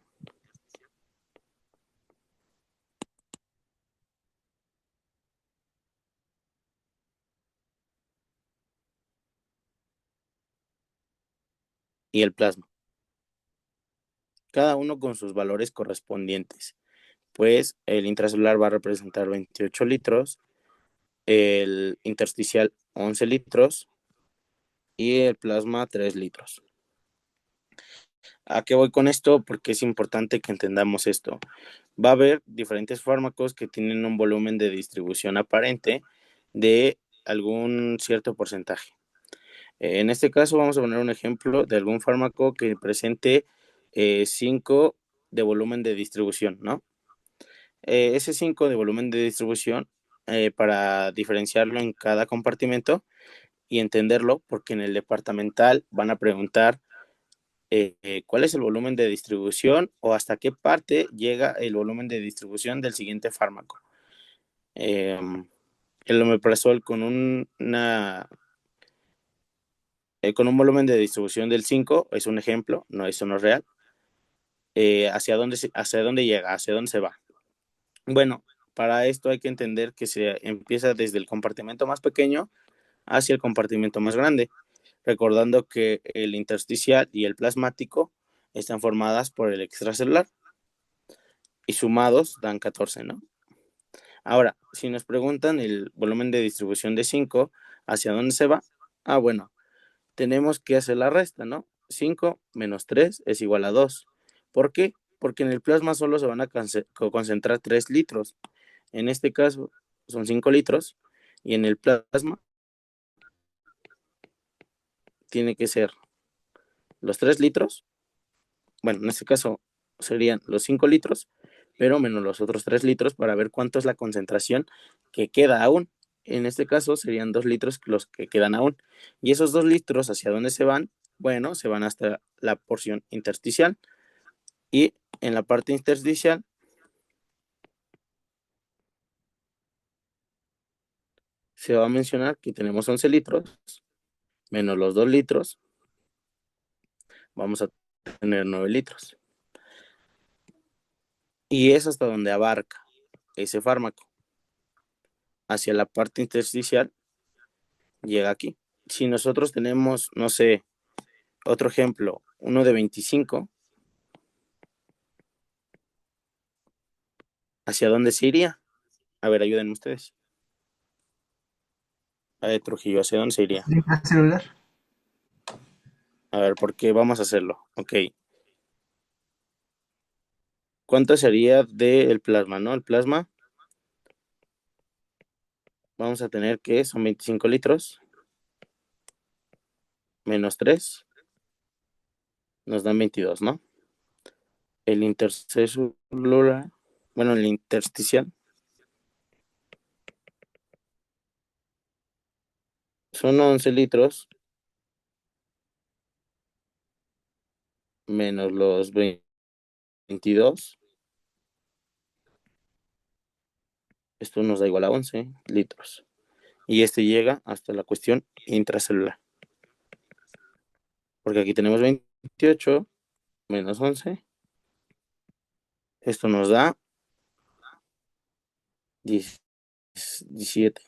S1: y el plasma. Cada uno con sus valores correspondientes. Pues el intracelular va a representar 28 litros, el intersticial 11 litros y el plasma 3 litros. ¿A qué voy con esto? Porque es importante que entendamos esto. Va a haber diferentes fármacos que tienen un volumen de distribución aparente de algún cierto porcentaje. En este caso vamos a poner un ejemplo de algún fármaco que presente 5 de volumen de distribución, ¿no? Ese 5 de volumen de distribución, para diferenciarlo en cada compartimento y entenderlo, porque en el departamental van a preguntar cuál es el volumen de distribución o hasta qué parte llega el volumen de distribución del siguiente fármaco. El omeprazol con un volumen de distribución del 5 es un ejemplo, no, eso no es real. ¿Hacia dónde llega? ¿Hacia dónde se va? Bueno, para esto hay que entender que se empieza desde el compartimento más pequeño hacia el compartimento más grande, recordando que el intersticial y el plasmático están formadas por el extracelular y sumados dan 14, ¿no? Ahora, si nos preguntan el volumen de distribución de 5, ¿hacia dónde se va? Bueno, tenemos que hacer la resta, ¿no? 5 menos 3 es igual a 2. ¿Por qué? Porque en el plasma solo se van a concentrar 3 litros. En este caso son 5 litros y en el plasma tiene que ser los 3 litros. Bueno, en este caso serían los 5 litros, pero menos los otros 3 litros para ver cuánto es la concentración que queda aún. En este caso serían 2 litros los que quedan aún. Y esos 2 litros, ¿hacia dónde se van? Bueno, se van hasta la porción intersticial. Y en la parte intersticial se va a mencionar que tenemos 11 litros menos los 2 litros, vamos a tener 9 litros. Y es hasta donde abarca ese fármaco. Hacia la parte intersticial llega aquí. Si nosotros tenemos, no sé, otro ejemplo, uno de 25, ¿hacia dónde se iría? A ver, ayuden ustedes. A ver, Trujillo, ¿hacia dónde se iría?
S2: Intracelular.
S1: A ver, ¿por qué vamos a hacerlo? Ok. ¿Cuánto sería del plasma, no? El plasma, vamos a tener que son 25 litros menos 3, nos dan 22, ¿no? El intercelular, bueno, el intersticial, son 11 litros menos los 22. Esto nos da igual a 11 litros. Y este llega hasta la cuestión intracelular. Porque aquí tenemos 28 menos 11. Esto nos da 17.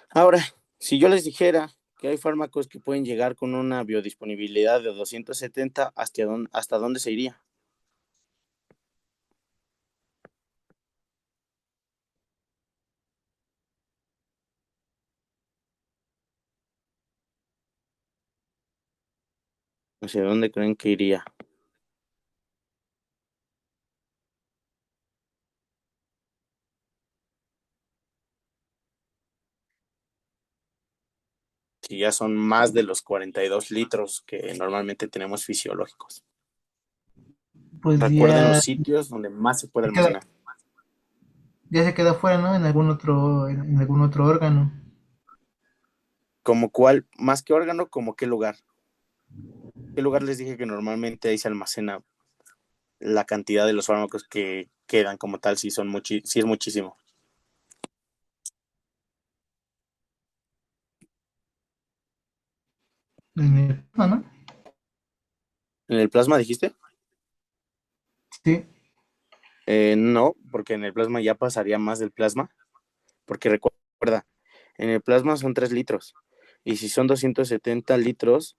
S1: Ahora, si yo les dijera que hay fármacos que pueden llegar con una biodisponibilidad de 270, ¿hasta dónde se iría? ¿Hacia dónde creen que iría? Si ya son más de los 42 litros que normalmente tenemos fisiológicos.
S2: Pues
S1: Recuerden los sitios donde más se puede
S2: se queda,
S1: almacenar.
S2: ya se queda fuera, ¿no? En algún otro órgano.
S1: ¿Como cuál? Más que órgano, ¿como qué lugar? ¿Qué lugar les dije que normalmente ahí se almacena la cantidad de los fármacos que quedan como tal, si es muchísimo?
S2: En el plasma, ¿no?
S1: ¿En el plasma dijiste?
S2: Sí.
S1: No, porque en el plasma ya pasaría más del plasma, porque recuerda, en el plasma son 3 litros, y si son 270 litros,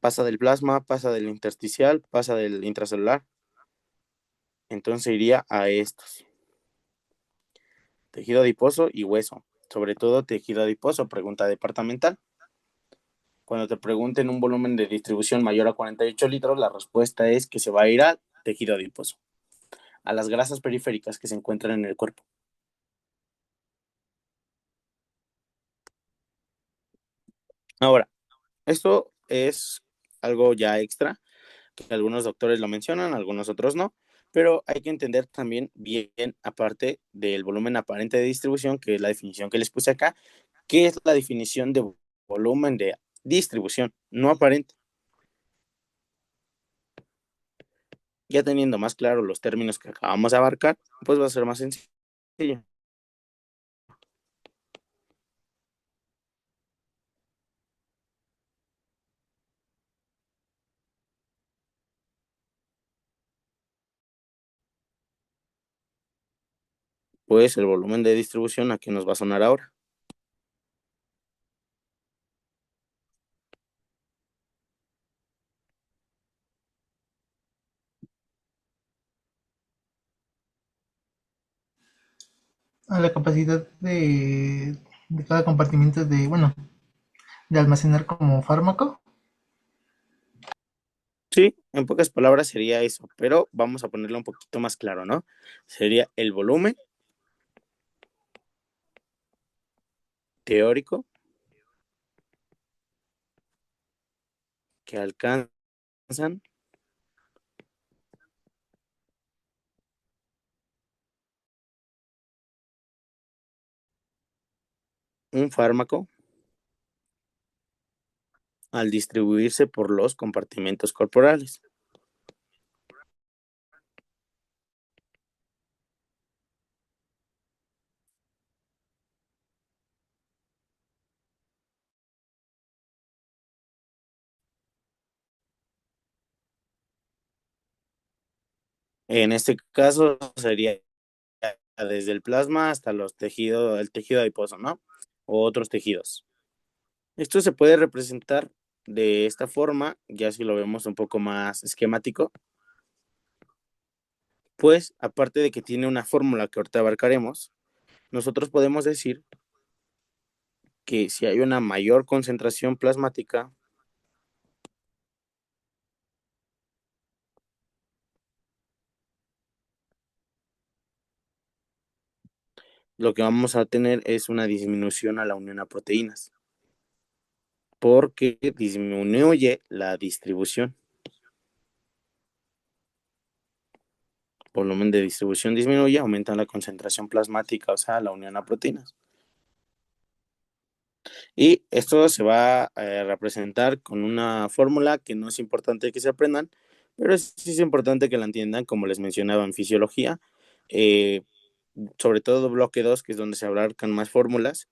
S1: pasa del plasma, pasa del intersticial, pasa del intracelular, entonces iría a estos. tejido adiposo y hueso, sobre todo tejido adiposo, pregunta departamental. Cuando te pregunten un volumen de distribución mayor a 48 litros, la respuesta es que se va a ir al tejido adiposo, a las grasas periféricas que se encuentran en el cuerpo. Ahora, esto es algo ya extra, que algunos doctores lo mencionan, algunos otros no, pero hay que entender también bien, aparte del volumen aparente de distribución, que es la definición que les puse acá, qué es la definición de volumen de distribución, no aparente. Ya teniendo más claro los términos que acabamos de abarcar, pues va a ser más sencillo. Pues el volumen de distribución a qué nos va a sonar ahora.
S2: A la capacidad de cada compartimiento bueno, de almacenar como fármaco.
S1: Sí, en pocas palabras sería eso, pero vamos a ponerlo un poquito más claro, ¿no? Sería el volumen teórico que alcanzan un fármaco al distribuirse por los compartimentos corporales. En este caso sería desde el plasma hasta los tejidos, el tejido adiposo, ¿no? O otros tejidos. Esto se puede representar de esta forma, ya si lo vemos un poco más esquemático, pues aparte de que tiene una fórmula que ahorita abarcaremos, nosotros podemos decir que si hay una mayor concentración plasmática, lo que vamos a tener es una disminución a la unión a proteínas, porque disminuye la distribución. Volumen de distribución disminuye, aumenta la concentración plasmática, o sea, la unión a proteínas. Y esto se va a representar con una fórmula que no es importante que se aprendan, pero sí es importante que la entiendan, como les mencionaba en fisiología, eh, sobre todo bloque 2, que es donde se abarcan más fórmulas,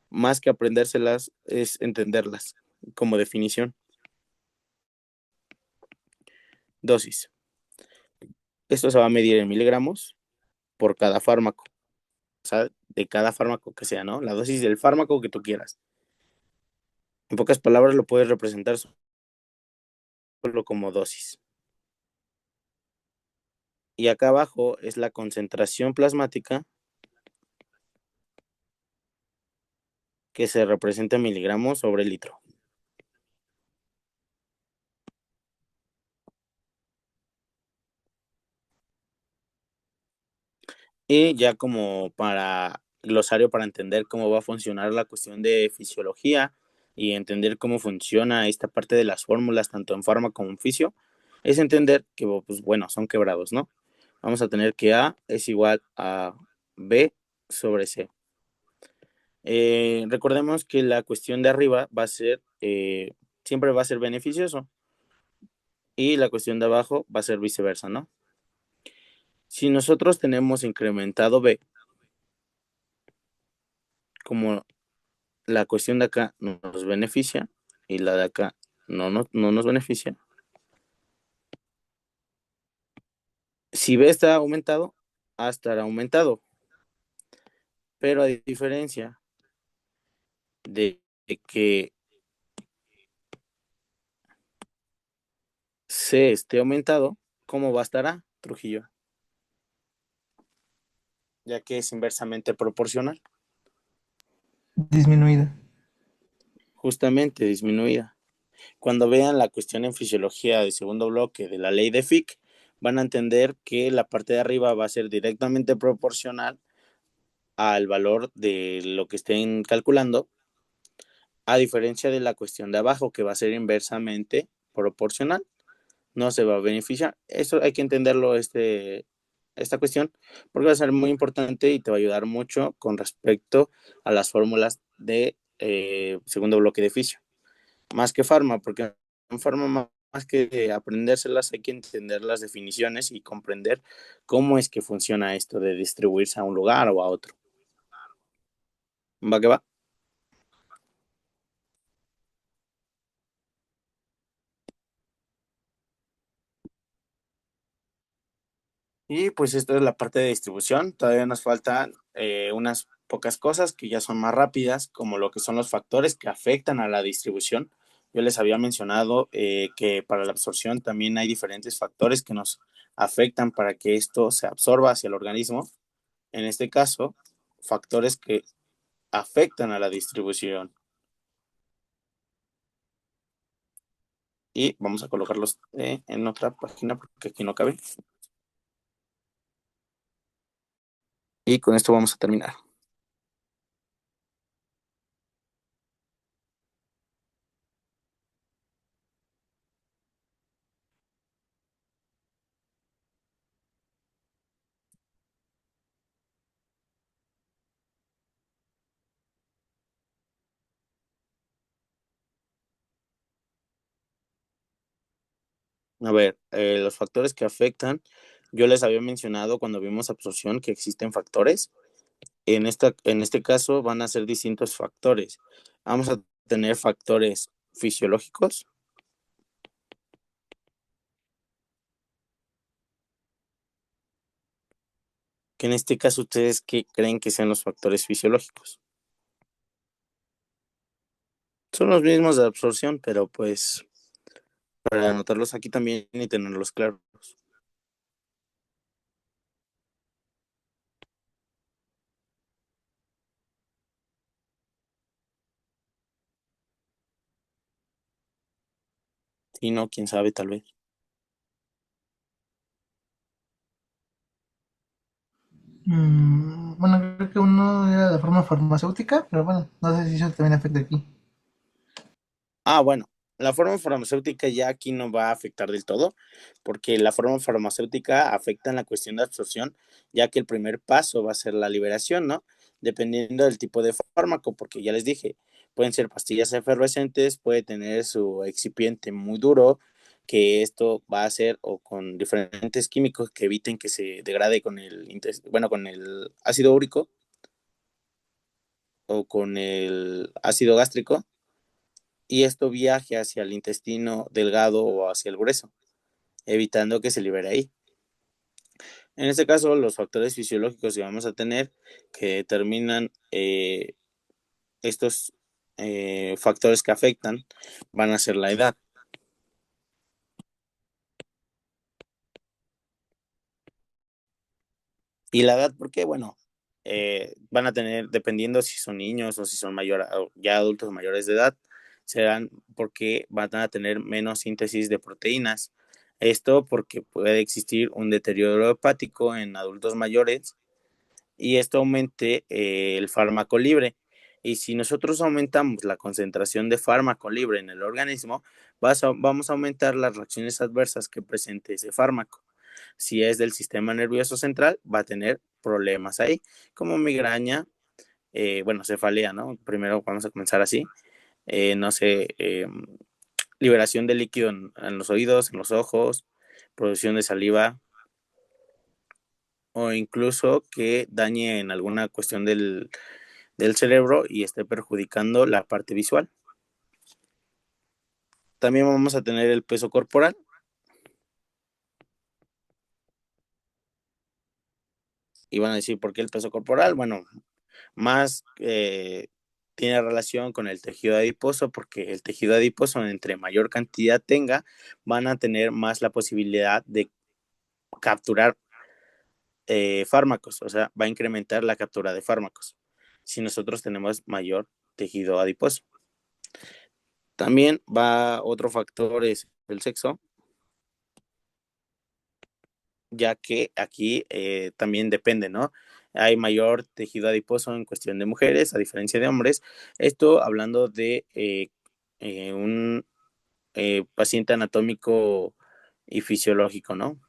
S1: más que aprendérselas es entenderlas como definición. Dosis. Esto se va a medir en miligramos por cada fármaco, o sea, de cada fármaco que sea, ¿no? La dosis del fármaco que tú quieras. En pocas palabras lo puedes representar solo como dosis. Y acá abajo es la concentración plasmática que se representa en miligramos sobre litro. Y ya como para glosario para entender cómo va a funcionar la cuestión de fisiología y entender cómo funciona esta parte de las fórmulas, tanto en farma como en fisio, es entender que, pues bueno, son quebrados, ¿no? Vamos a tener que A es igual a B sobre C. Recordemos que la cuestión de arriba va a ser, siempre va a ser beneficioso y la cuestión de abajo va a ser viceversa, ¿no? Si nosotros tenemos incrementado B, como la cuestión de acá nos beneficia y la de acá no nos beneficia, si B está aumentado, A estará aumentado, pero a diferencia de que C esté aumentado, ¿cómo va a estar A, Trujillo? ya que es inversamente proporcional,
S2: Disminuida.
S1: justamente disminuida. Cuando vean la cuestión en fisiología de segundo bloque de la ley de Fick, van a entender que la parte de arriba va a ser directamente proporcional al valor de lo que estén calculando, a diferencia de la cuestión de abajo, que va a ser inversamente proporcional. No se va a beneficiar. Eso hay que entenderlo, esta cuestión, porque va a ser muy importante y te va a ayudar mucho con respecto a las fórmulas de segundo bloque de fisio. Más que farma, porque en farma más que aprendérselas hay que entender las definiciones y comprender cómo es que funciona esto de distribuirse a un lugar o a otro. ¿Va que va? Y pues esto es la parte de distribución. Todavía nos faltan unas pocas cosas que ya son más rápidas, como lo que son los factores que afectan a la distribución. Yo les había mencionado que para la absorción también hay diferentes factores que nos afectan para que esto se absorba hacia el organismo. En este caso, factores que afectan a la distribución. Y vamos a colocarlos en otra página porque aquí no cabe. Y con esto vamos a terminar. A ver, los factores que afectan, yo les había mencionado cuando vimos absorción que existen factores. En este caso van a ser distintos factores. Vamos a tener factores fisiológicos, que en este caso ustedes qué creen que sean los factores fisiológicos. Son los mismos de absorción, pero pues para anotarlos aquí también y tenerlos claros. Si no, quién sabe, tal vez.
S2: Bueno, creo que uno era de forma farmacéutica, pero bueno, no sé si eso también afecta aquí.
S1: Ah, bueno, la forma farmacéutica ya aquí no va a afectar del todo, porque la forma farmacéutica afecta en la cuestión de absorción, ya que el primer paso va a ser la liberación, ¿no? Dependiendo del tipo de fármaco, porque ya les dije, pueden ser pastillas efervescentes, puede tener su excipiente muy duro, que esto va a ser o con diferentes químicos que eviten que se degrade con bueno, con el ácido úrico o con el ácido gástrico y esto viaje hacia el intestino delgado o hacia el grueso, evitando que se libere ahí. En este caso, los factores fisiológicos que vamos a tener que determinan estos factores que afectan van a ser la edad. ¿Y la edad por qué? Bueno, van a tener, dependiendo si son niños o si son mayores, ya adultos mayores de edad, serán porque van a tener menos síntesis de proteínas. Esto porque puede existir un deterioro hepático en adultos mayores y esto aumente el fármaco libre. Y si nosotros aumentamos la concentración de fármaco libre en el organismo, vamos a aumentar las reacciones adversas que presente ese fármaco. Si es del sistema nervioso central, va a tener problemas ahí, como migraña, bueno, cefalea, ¿no? Primero vamos a comenzar así, no sé, liberación de líquido en los oídos, en los ojos, producción de saliva, o incluso que dañe en alguna cuestión del cerebro y esté perjudicando la parte visual. También vamos a tener el peso corporal. Y van a decir, ¿por qué el peso corporal? Bueno, más tiene relación con el tejido adiposo, porque el tejido adiposo, entre mayor cantidad tenga, van a tener más la posibilidad de capturar fármacos, o sea, va a incrementar la captura de fármacos si nosotros tenemos mayor tejido adiposo. También va otro factor, es el sexo, ya que aquí también depende, ¿no? Hay mayor tejido adiposo en cuestión de mujeres, a diferencia de hombres. Esto hablando de un paciente anatómico y fisiológico, ¿no?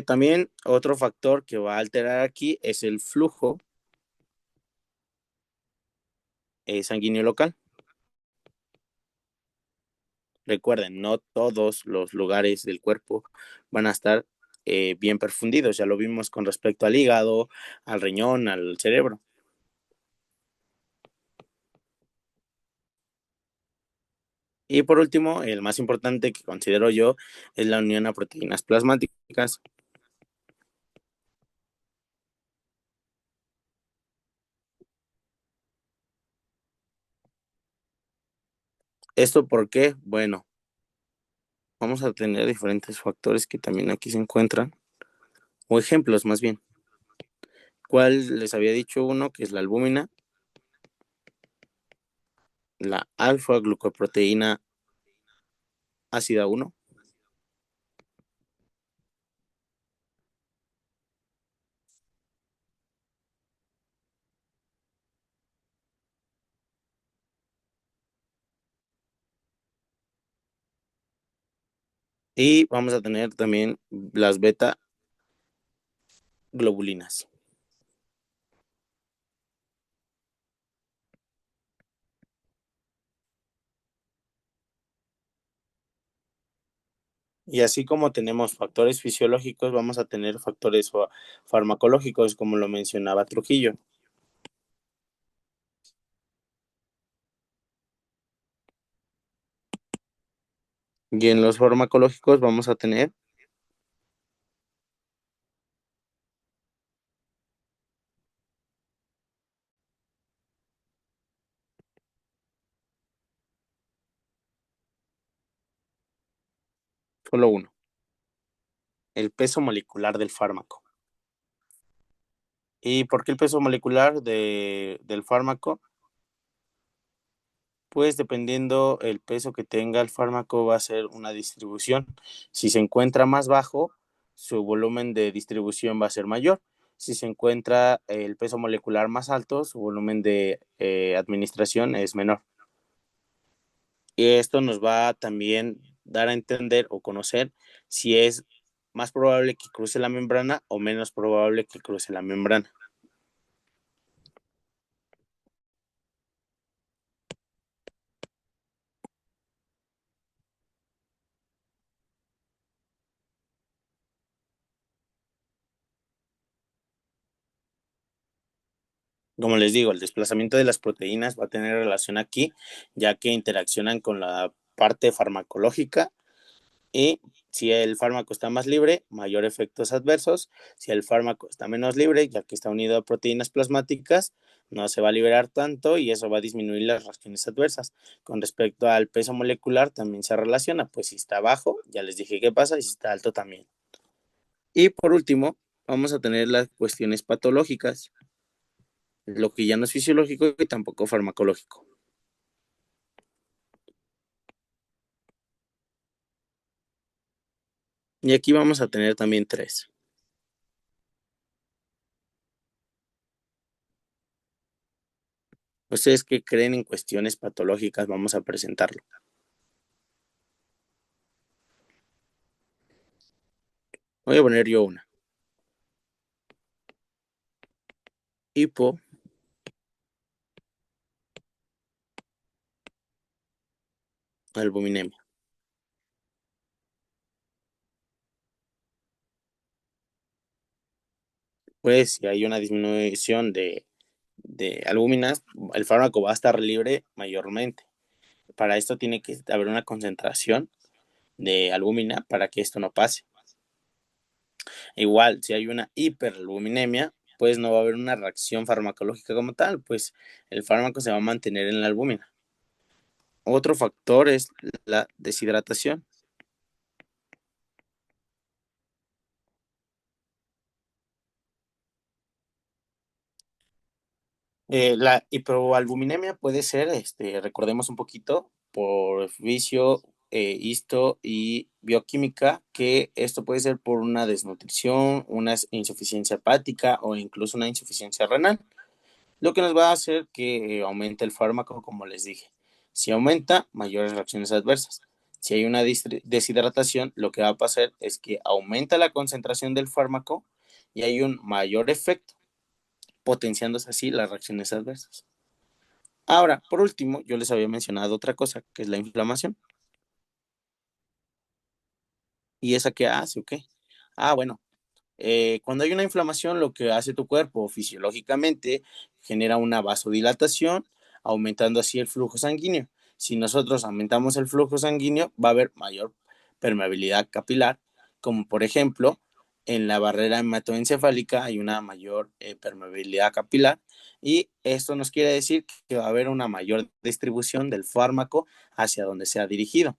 S1: También otro factor que va a alterar aquí es el flujo sanguíneo local. Recuerden, no todos los lugares del cuerpo van a estar bien perfundidos. Ya lo vimos con respecto al hígado, al riñón, al cerebro. Y por último, el más importante que considero yo es la unión a proteínas plasmáticas. ¿Esto por qué? Bueno, vamos a tener diferentes factores que también aquí se encuentran, o ejemplos más bien. ¿Cuál les había dicho uno? Que es la albúmina, la alfa-glucoproteína ácida 1. Y vamos a tener también las beta globulinas. Y así como tenemos factores fisiológicos, vamos a tener factores farmacológicos, como lo mencionaba Trujillo. Y en los farmacológicos vamos a tener solo uno, el peso molecular del fármaco. ¿Y por qué el peso molecular del fármaco? Pues dependiendo el peso que tenga el fármaco va a ser una distribución. Si se encuentra más bajo, su volumen de distribución va a ser mayor. Si se encuentra el peso molecular más alto, su volumen de administración es menor. Y esto nos va a también dar a entender o conocer si es más probable que cruce la membrana o menos probable que cruce la membrana. Como les digo, el desplazamiento de las proteínas va a tener relación aquí, ya que interaccionan con la parte farmacológica, y si el fármaco está más libre, mayor efectos adversos. Si el fármaco está menos libre, ya que está unido a proteínas plasmáticas, no se va a liberar tanto y eso va a disminuir las reacciones adversas. Con respecto al peso molecular, también se relaciona, pues si está bajo, ya les dije qué pasa, y si está alto también. Y por último, vamos a tener las cuestiones patológicas, lo que ya no es fisiológico y tampoco farmacológico. Y aquí vamos a tener también tres. ¿Ustedes qué creen en cuestiones patológicas? Vamos a presentarlo. Voy a poner yo una. Hipoalbuminemia. Pues si hay una disminución de albúminas, el fármaco va a estar libre mayormente. Para esto tiene que haber una concentración de albúmina para que esto no pase. Igual, si hay una hiperalbuminemia, pues no va a haber una reacción farmacológica como tal, pues el fármaco se va a mantener en la albúmina. Otro factor es la deshidratación. La hipoalbuminemia puede ser, recordemos un poquito, por vicio, histo y bioquímica, que esto puede ser por una desnutrición, una insuficiencia hepática o incluso una insuficiencia renal, lo que nos va a hacer que aumente el fármaco, como les dije. Si aumenta, mayores reacciones adversas. Si hay una deshidratación, lo que va a pasar es que aumenta la concentración del fármaco y hay un mayor efecto, potenciándose así las reacciones adversas. Ahora, por último, yo les había mencionado otra cosa, que es la inflamación. ¿Y esa qué hace o qué? Bueno, cuando hay una inflamación, lo que hace tu cuerpo fisiológicamente genera una vasodilatación, aumentando así el flujo sanguíneo. Si nosotros aumentamos el flujo sanguíneo, va a haber mayor permeabilidad capilar, como por ejemplo, en la barrera hematoencefálica hay una mayor permeabilidad capilar y esto nos quiere decir que va a haber una mayor distribución del fármaco hacia donde sea dirigido.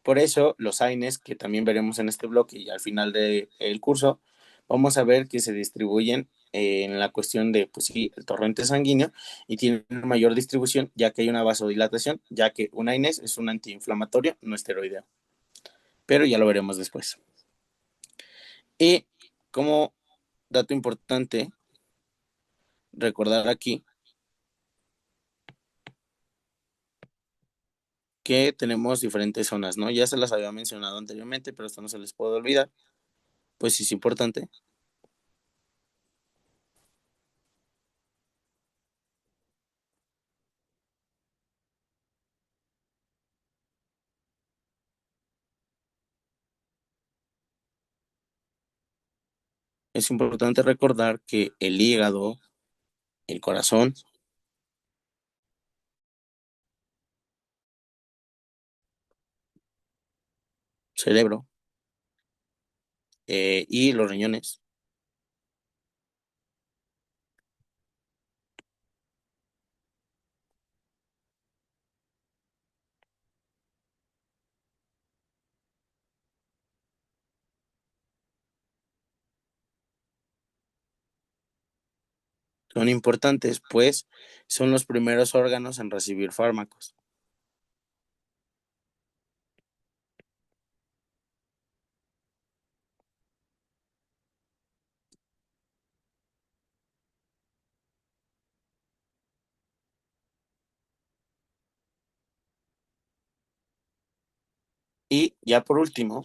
S1: Por eso, los AINES, que también veremos en este bloque y al final del curso, vamos a ver que se distribuyen en la cuestión de, pues sí, el torrente sanguíneo y tienen una mayor distribución ya que hay una vasodilatación, ya que un AINES es un antiinflamatorio no esteroideo. Pero ya lo veremos después. Y como dato importante, recordar aquí que tenemos diferentes zonas, ¿no? Ya se las había mencionado anteriormente, pero esto no se les puede olvidar, pues sí es importante. Es importante recordar que el hígado, el corazón, cerebro y los riñones son importantes, pues son los primeros órganos en recibir fármacos. Y ya por último,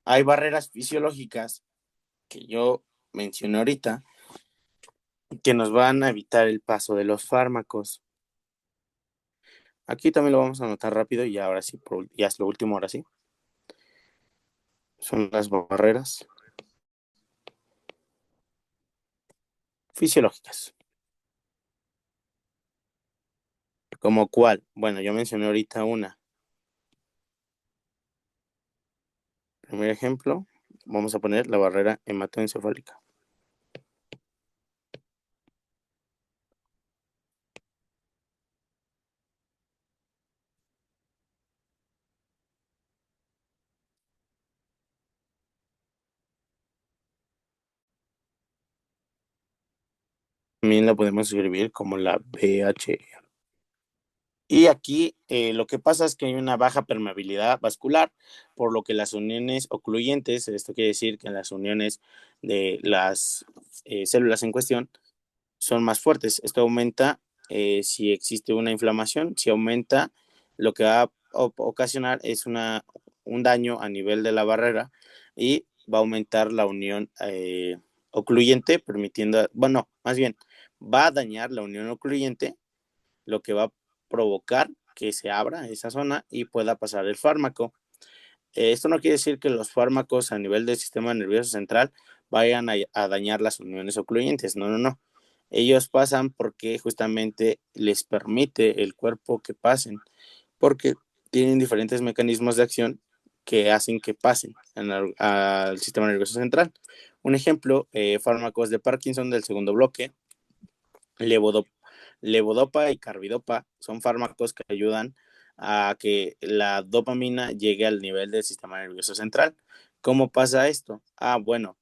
S1: hay barreras fisiológicas que yo mencioné ahorita que nos van a evitar el paso de los fármacos. Aquí también lo vamos a anotar rápido y ahora sí, ya es lo último, ahora sí. Son las barreras fisiológicas. ¿Como cuál? Bueno, yo mencioné ahorita una. Primer ejemplo, vamos a poner la barrera hematoencefálica. También la podemos escribir como la BH. Y aquí lo que pasa es que hay una baja permeabilidad vascular, por lo que las uniones ocluyentes, esto quiere decir que las uniones de las células en cuestión son más fuertes. Esto aumenta si existe una inflamación, si aumenta, lo que va a ocasionar es un daño a nivel de la barrera y va a aumentar la unión ocluyente, permitiendo, bueno, más bien, va a dañar la unión ocluyente, lo que va a provocar que se abra esa zona y pueda pasar el fármaco. Esto no quiere decir que los fármacos a nivel del sistema nervioso central vayan a dañar las uniones ocluyentes, no, no, no. Ellos pasan porque justamente les permite el cuerpo que pasen, porque tienen diferentes mecanismos de acción que hacen que pasen al sistema nervioso central. Un ejemplo, fármacos de Parkinson del segundo bloque, levodopa y carbidopa son fármacos que ayudan a que la dopamina llegue al nivel del sistema nervioso central. ¿Cómo pasa esto? Bueno,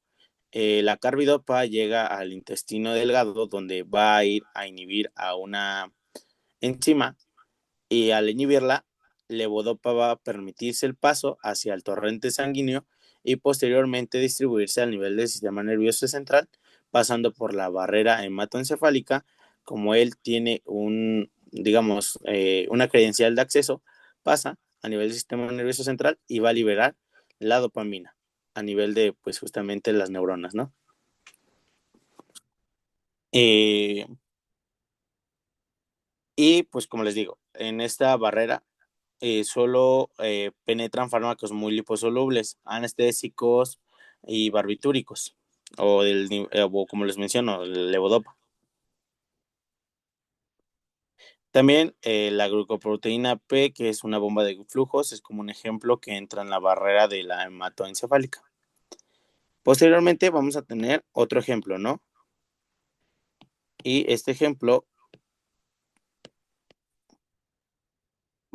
S1: La carbidopa llega al intestino delgado, donde va a ir a inhibir a una enzima, y al inhibirla, levodopa va a permitirse el paso hacia el torrente sanguíneo y posteriormente distribuirse al nivel del sistema nervioso central, pasando por la barrera hematoencefálica. Como él tiene digamos, una credencial de acceso, pasa a nivel del sistema nervioso central y va a liberar la dopamina a nivel de, pues, justamente las neuronas, ¿no? Eh, y pues como les digo, en esta barrera solo penetran fármacos muy liposolubles, anestésicos y barbitúricos, o como les menciono, el levodopa. También la glucoproteína P, que es una bomba de flujos, es como un ejemplo que entra en la barrera de la hematoencefálica. Posteriormente vamos a tener otro ejemplo, ¿no? Y este ejemplo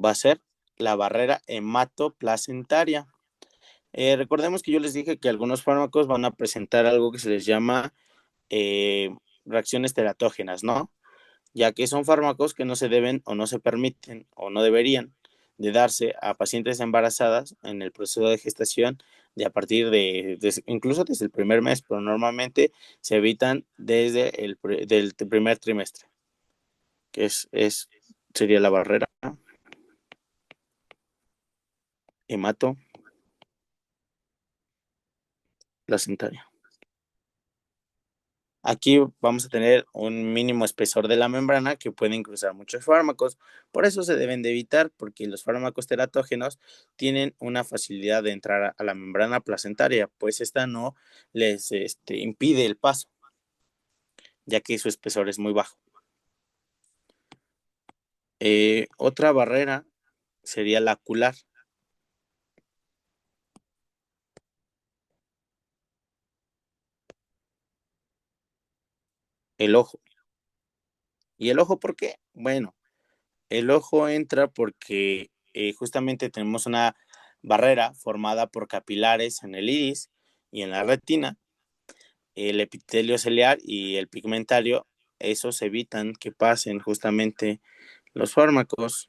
S1: va a ser la barrera hematoplacentaria. Recordemos que yo les dije que algunos fármacos van a presentar algo que se les llama eh, reacciones teratógenas, ¿no? Ya que son fármacos que no se deben o no se permiten o no deberían de darse a pacientes embarazadas en el proceso de gestación de a partir incluso desde el primer mes, pero normalmente se evitan desde del primer trimestre, que sería la barrera hematoplacentaria. Aquí vamos a tener un mínimo espesor de la membrana que pueden cruzar muchos fármacos. Por eso se deben de evitar, porque los fármacos teratógenos tienen una facilidad de entrar a la membrana placentaria, pues esta no les impide el paso, ya que su espesor es muy bajo. Otra barrera sería la ocular. El ojo. ¿Y el ojo por qué? Bueno, el ojo entra porque justamente tenemos una barrera formada por capilares en el iris y en la retina. El epitelio ciliar y el pigmentario, esos evitan que pasen justamente los fármacos.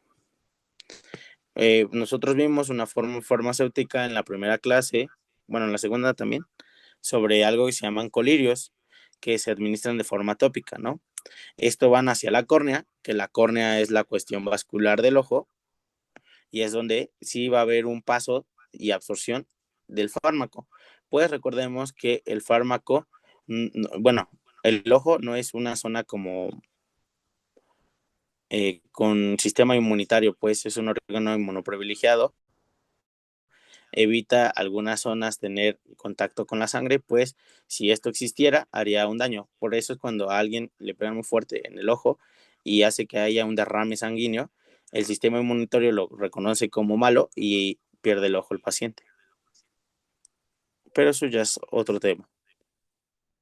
S1: Nosotros vimos una farmacéutica en la primera clase, bueno, en la segunda también, sobre algo que se llaman colirios, que se administran de forma tópica, ¿no? Esto van hacia la córnea, que la córnea es la cuestión vascular del ojo, y es donde sí va a haber un paso y absorción del fármaco. Pues recordemos que el fármaco, bueno, el ojo no es una zona como con sistema inmunitario, pues es un órgano inmunoprivilegiado, evita algunas zonas tener contacto con la sangre, pues si esto existiera haría un daño. Por eso es cuando a alguien le pega muy fuerte en el ojo y hace que haya un derrame sanguíneo, el sistema inmunitario lo reconoce como malo y pierde el ojo el paciente. Pero eso ya es otro tema.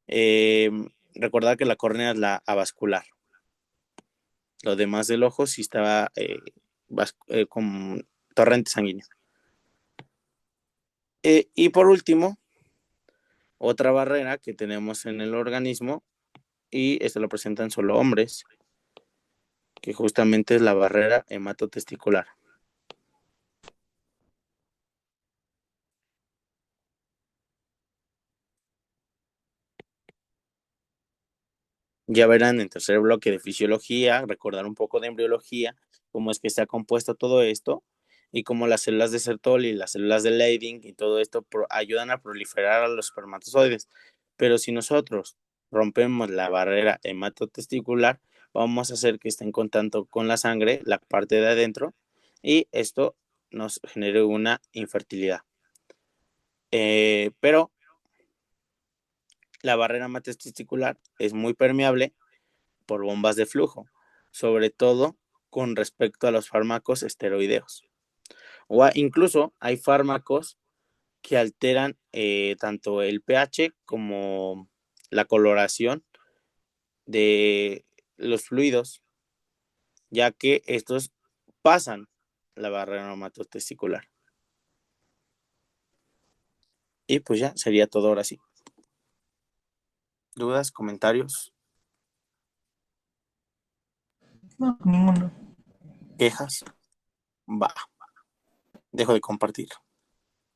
S1: Eh, Recordar que la córnea es la avascular. Lo demás del ojo sí estaba con torrente sanguíneo. Y por último, otra barrera que tenemos en el organismo, y esto lo presentan solo hombres, que justamente es la barrera hematotesticular. Ya verán en tercer bloque de fisiología, recordar un poco de embriología, cómo es que está compuesto todo esto y cómo las células de Sertoli y las células de Leydig y todo esto ayudan a proliferar a los espermatozoides. Pero si nosotros rompemos la barrera hematotesticular, vamos a hacer que esté en contacto con la sangre, la parte de adentro, y esto nos genere una infertilidad. Pero la barrera hematotesticular es muy permeable por bombas de flujo, sobre todo con respecto a los fármacos esteroideos. O incluso hay fármacos que alteran tanto el pH como la coloración de los fluidos, ya que estos pasan la barrera hematotesticular. Y pues ya sería todo ahora sí. ¿Dudas, comentarios,
S2: No, ninguno.
S1: quejas? Va, dejo de compartir.